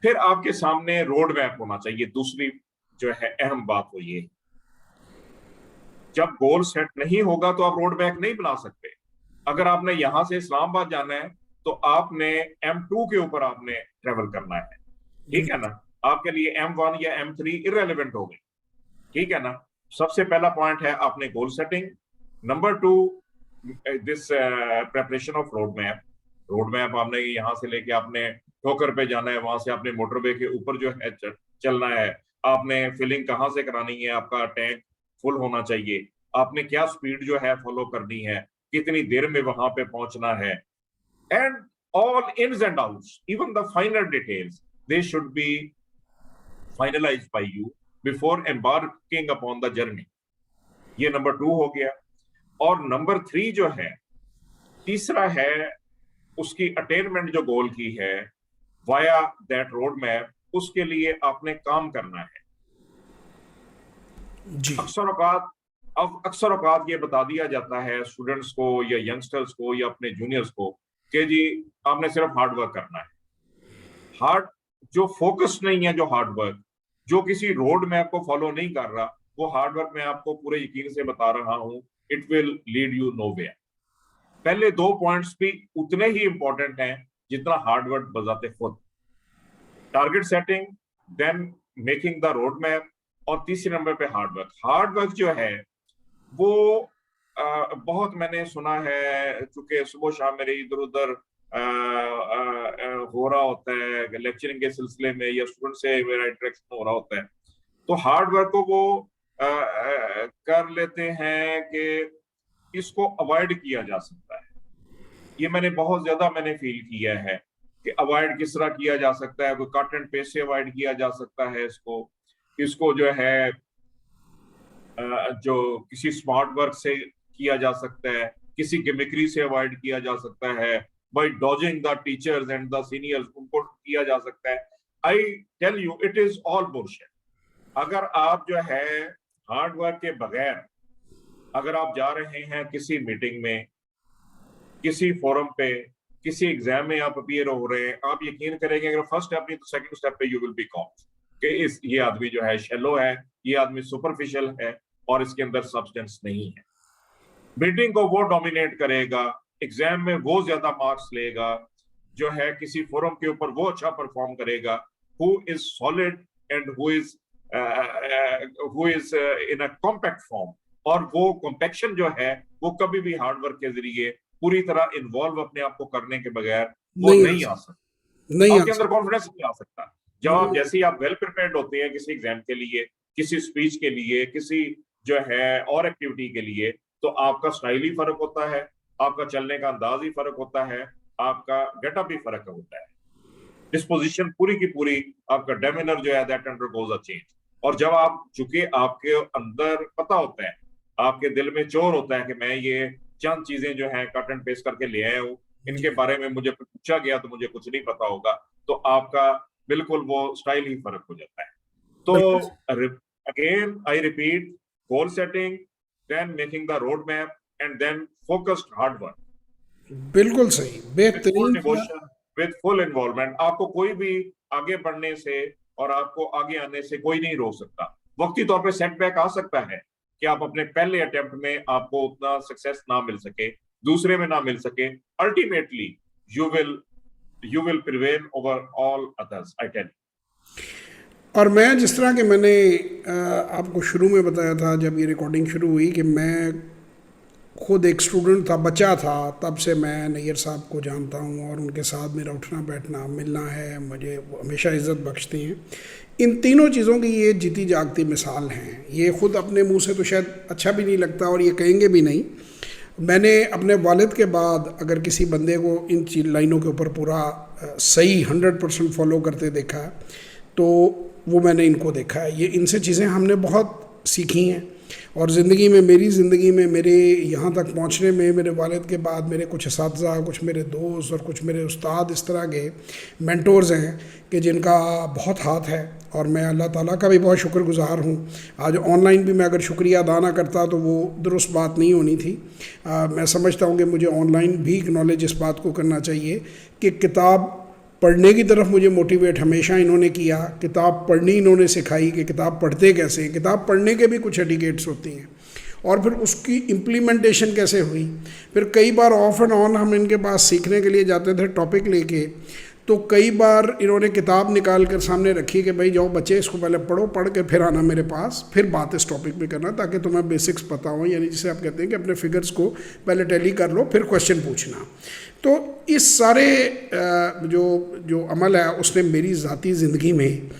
Speaker 2: फिर आपके सामने रोड मैप होना चाहिए। दूसरी जो है अहम बात वो ये, जब गोल सेट नहीं होगा तो आप रोड मैप नहीं बना सकते। अगर आपने यहां से इस्लामाबाद जाना है तो आपने M2 के ऊपर आपने ट्रेवल करना है।
Speaker 1: जी।
Speaker 2: ठीक है ना, आपके लिए M1 या M3 इररेलेवेंट हो गई। ठीक है ना, सबसे पहला पॉइंट है आपने goal setting. Number two, this preparation of road map. Road map आपने यहां से लेके आपने ठोकर पे जाना है, वहां से आपने मोटरवे के ऊपर जो है चलना है, आपने फिलिंग कहाँ से करानी है, आपका टैंक फुल होना चाहिए, आपने क्या स्पीड जो है फॉलो करनी है, कितनी देर में वहां पे पहुंचना है, and all ins and outs, even the final details, they should be finalised by you before embarking upon the journey. ये नंबर टू हो गया। और नंबर थ्री जो है, तीसरा है उसकी अटेनमेंट जो गोल की है वाया दैट रोड मैप, उसके लिए आपने काम करना है।
Speaker 1: जी।
Speaker 2: अक्सर औकात ये बता दिया जाता है स्टूडेंट्स को या यंगस्टर्स को या अपने जूनियर्स को कि जी आपने सिर्फ हार्ड वर्क करना है। हार्ड, जो फोकस नहीं है, जो हार्ड वर्क, जो किसी रोड मैप को फॉलो नहीं कर रहा, वो हार्ड वर्क मैं आपको पूरे यकीन से बता रहा हूं, it will lead you nowhere. पहले दो पॉइंट्स भी उतने ही इंपॉर्टेंट हैं जितना हार्ड वर्क बजाते खुद। Target setting, then making the road map, और तीसरे नंबर पे हार्ड वर्क। हार्ड वर्क जो है वो बहुत मैंने सुना है, चूंकि सुबह शाम मेरे इधर उधर हो रहा होता है लेक्चरिंग के सिलसिले में या स्टूडेंट से मेरा इंटरेक्शन हो रहा होता है, तो हार्ड वर्क को वो कर लेते हैं कि इसको अवॉइड किया जा सकता है। ये मैंने बहुत ज्यादा मैंने फील किया है कि अवॉइड किस तरह किया जा सकता है। कोई कट एंड पेस्ट से अवॉइड किया जा सकता है इसको, इसको जो है जो किसी स्मार्ट वर्क से किया जा सकता है, किसी गिमिक्री से अवॉइड किया जा सकता है, by dodging the teachers and the seniors, उनको किया जा सकता है। I tell you it is all bullshit. अगर आप जो है हार्ड वर्क के बगैर अगर आप जा रहे हैं किसी मीटिंग में, किसी फोरम पे, किसी एग्जाम में आप अपीयर हो रहे हैं, आप यकीन करेंगे अगर फर्स्ट स्टेप नहीं तो सेकंड स्टेप पे यू विल बी कॉप्ड। कि इस ये आदमी जो है शेलो है, ये आदमी सुपरफिशियल है और इसके अंदर सब्सटेंस नहीं है। मीटिंग को वो डोमिनेट करेगा, एग्जाम में वो ज्यादा मार्क्स लेगा, जो है किसी फोरम के ऊपर वो अच्छा परफॉर्म करेगा, who is solid and who is in a compact form. और वो कॉम्पैक्शन जो है वो कभी भी हार्ड वर्क के जरिए पूरी तरह इन्वॉल्व अपने आप को करने के बगैर वो
Speaker 1: नहीं आ
Speaker 2: नहीं आ
Speaker 1: सकता,
Speaker 2: सकता।
Speaker 1: नहीं आ
Speaker 2: आपके अंदर
Speaker 1: सकता।
Speaker 2: कॉन्फिडेंस नहीं आ सकता। जब आप जैसे ही आप वेल प्रिपेयर्ड होते हैं किसी एग्जाम के लिए, किसी स्पीच के लिए, किसी जो है और एक्टिविटी के लिए, तो आपका स्टाइल ही फर्क होता है, आपका चलने का अंदाज ही फर्क होता है, आपका गेटअप भी फर्क होता है, डिस्पोजिशन पूरी की पूरी, आपका डेमिनर जो है दैट अंडरगोज अ चेंज। और जब आप, चूंकि आपके अंदर पता होता है, आपके दिल में चोर होता है कि मैं ये चंद चीजें जो है कट एंड पेस्ट करके ले आया हूँ, इनके बारे में मुझे पूछा गया तो मुझे कुछ नहीं पता होगा, तो आपका बिल्कुल वो स्टाइल ही फर्क हो जाता है।
Speaker 1: बिल्कुल,
Speaker 2: तो again I repeat, goal setting, then making the road map, and then focused hard work
Speaker 1: बिल्कुल सही,
Speaker 2: विथ फुल
Speaker 1: बेहतरीन sir.
Speaker 2: Devotion, with full involvement. आपको कोई भी आगे बढ़ने से और आपको आगे आने से कोई नहीं रोक सकता। वक्ती तौर पे सेटबैक आ सकता है कि आप अपने पहले अटेम्प्ट में आपको उतना सक्सेस ना मिल सके, दूसरे में ना मिल सके, ultimately you will prevail over all others, I tell.
Speaker 1: और मैं जिस तरह के मैंने आपको शुरू में बताया था जब ये रिकॉर्डिंग शुरू हुई कि मैं खुद एक स्टूडेंट था, बच्चा था, तब से मैं नैयर साहब को जानता हूँ और उनके साथ मेरा उठना बैठना मिलना है, मुझे वो हमेशा इज़्ज़त बख्शती हैं। इन तीनों चीज़ों की ये जीती जागती मिसाल हैं। ये ख़ुद अपने मुंह से तो शायद अच्छा भी नहीं लगता और ये कहेंगे भी नहीं। मैंने अपने वालिद के बाद अगर किसी बंदे को इन लाइनों के ऊपर पूरा सही 100% फॉलो करते देखा है तो वो मैंने इनको देखा है। ये इनसे चीज़ें हमने बहुत सीखी हैं और ज़िंदगी में, मेरी ज़िंदगी में, मेरे यहाँ तक पहुँचने में मेरे वालिद के बाद मेरे कुछ असातिज़ा, कुछ मेरे दोस्त और कुछ मेरे उस्ताद इस तरह के मेंटोर्स हैं कि जिनका बहुत हाथ है और मैं अल्लाह ताला का भी बहुत शुक्रगुज़ार हूँ। आज ऑनलाइन भी मैं अगर शुक्रिया अदा ना करता तो वो दुरुस्त बात नहीं होनी थी। मैं समझता हूँ कि मुझे ऑनलाइन भी एक्नॉलेज इस बात को करना चाहिए कि किताब पढ़ने की तरफ मुझे मोटिवेट हमेशा इन्होंने किया। किताब पढ़नी इन्होंने सिखाई कि किताब पढ़ते कैसे हैं, किताब पढ़ने के भी कुछ एटिकेट्स होती हैं और फिर उसकी इम्प्लीमेंटेशन कैसे हुई। फिर कई बार ऑफ एंड ऑन हम इनके पास सीखने के लिए जाते थे टॉपिक लेके, तो कई बार इन्होंने किताब निकाल कर सामने रखी कि भाई जाओ बच्चे इसको पहले पढ़ो, पढ़ के फिर आना मेरे पास, फिर बात इस टॉपिक पे करना ताकि तुम्हें बेसिक्स पता हो। यानी जिसे आप कहते हैं कि अपने फिगर्स को पहले टैली कर लो फिर क्वेश्चन पूछना। तो इस सारे जो अमल है उसने मेरी ज़ाती ज़िंदगी में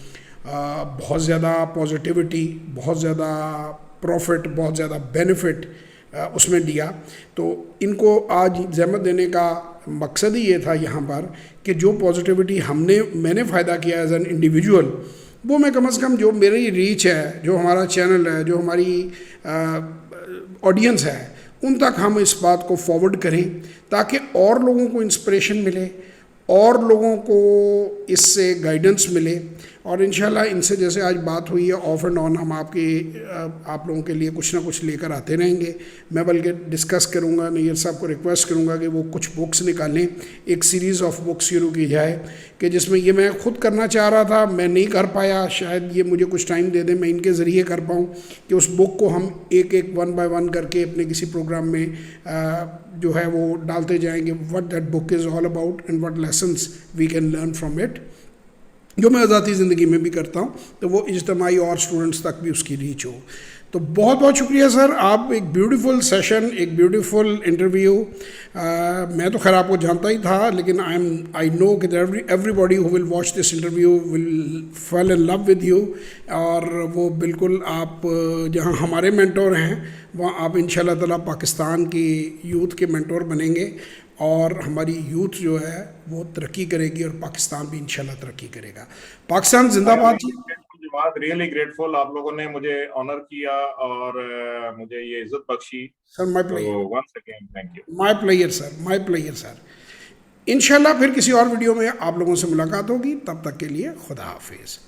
Speaker 1: बहुत ज़्यादा पॉजिटिविटी, बहुत ज़्यादा प्रॉफिट, बहुत ज़्यादा बेनिफिट उसमें दिया। तो इनको आज ज़हमत देने का मकसद ही ये था यहाँ पर कि जो पॉजिटिविटी मैंने फ़ायदा किया एज एन इंडिविजुअल, वो मैं कम से कम, जो मेरी रीच है, जो हमारा चैनल है, जो हमारी ऑडियंस है, उन तक हम इस बात को फॉरवर्ड करें ताकि और लोगों को इंस्पिरेशन मिले, और लोगों को इससे गाइडेंस मिले। और इंशाल्लाह इनसे जैसे आज बात हुई है ऑफ एंड ऑन, हम आप लोगों के लिए कुछ ना कुछ लेकर आते रहेंगे। मैं बल्कि डिस्कस करूंगा, नैयर साहब को रिक्वेस्ट करूंगा कि वो कुछ बुक्स निकालें, एक सीरीज़ ऑफ बुक्स शुरू की जाए कि जिसमें ये मैं खुद करना चाह रहा था, मैं नहीं कर पाया, शायद ये मुझे कुछ टाइम दे दें, मैं इनके ज़रिए कर पाऊँ कि उस बुक को हम एक एक 1 बाय 1 करके अपने किसी प्रोग्राम में जो है वो डालते जाएंगे, what that book is all about and what lessons we can learn from it, जो मैं ज़ाती ज़िंदगी में भी करता हूँ, तो वो इज्तमाही और स्टूडेंट्स तक भी उसकी रीच हो। तो बहुत बहुत शुक्रिया सर, आप एक ब्यूटीफुल सेशन, एक ब्यूटीफुल इंटरव्यू। मैं तो खैर आपको जानता ही था, लेकिन आई नो कि everybody who will watch this interview will fall in love with you. और वो बिल्कुल आप जहाँ हमारे मेंटोर हैं वहाँ आप इंशाल्लाह ताला पाकिस्तान की यूथ के मेंटोर बनेंगे और हमारी यूथ जो है वो तरक्की करेगी और पाकिस्तान भी इंशाल्लाह तरक्की करेगा। पाकिस्तान जिंदाबाद जी।
Speaker 2: रियली ग्रेटफुल, आप लोगों ने मुझे ऑनर किया और मुझे ये इज्जत बख्शी।
Speaker 1: सर माय
Speaker 2: तो
Speaker 1: pleasure,
Speaker 2: once again thank you.
Speaker 1: My pleasure sir, my pleasure sir. इंशाल्लाह फिर किसी और वीडियो में आप लोगों से मुलाकात होगी, तब तक के लिए खुदा हाफिज़।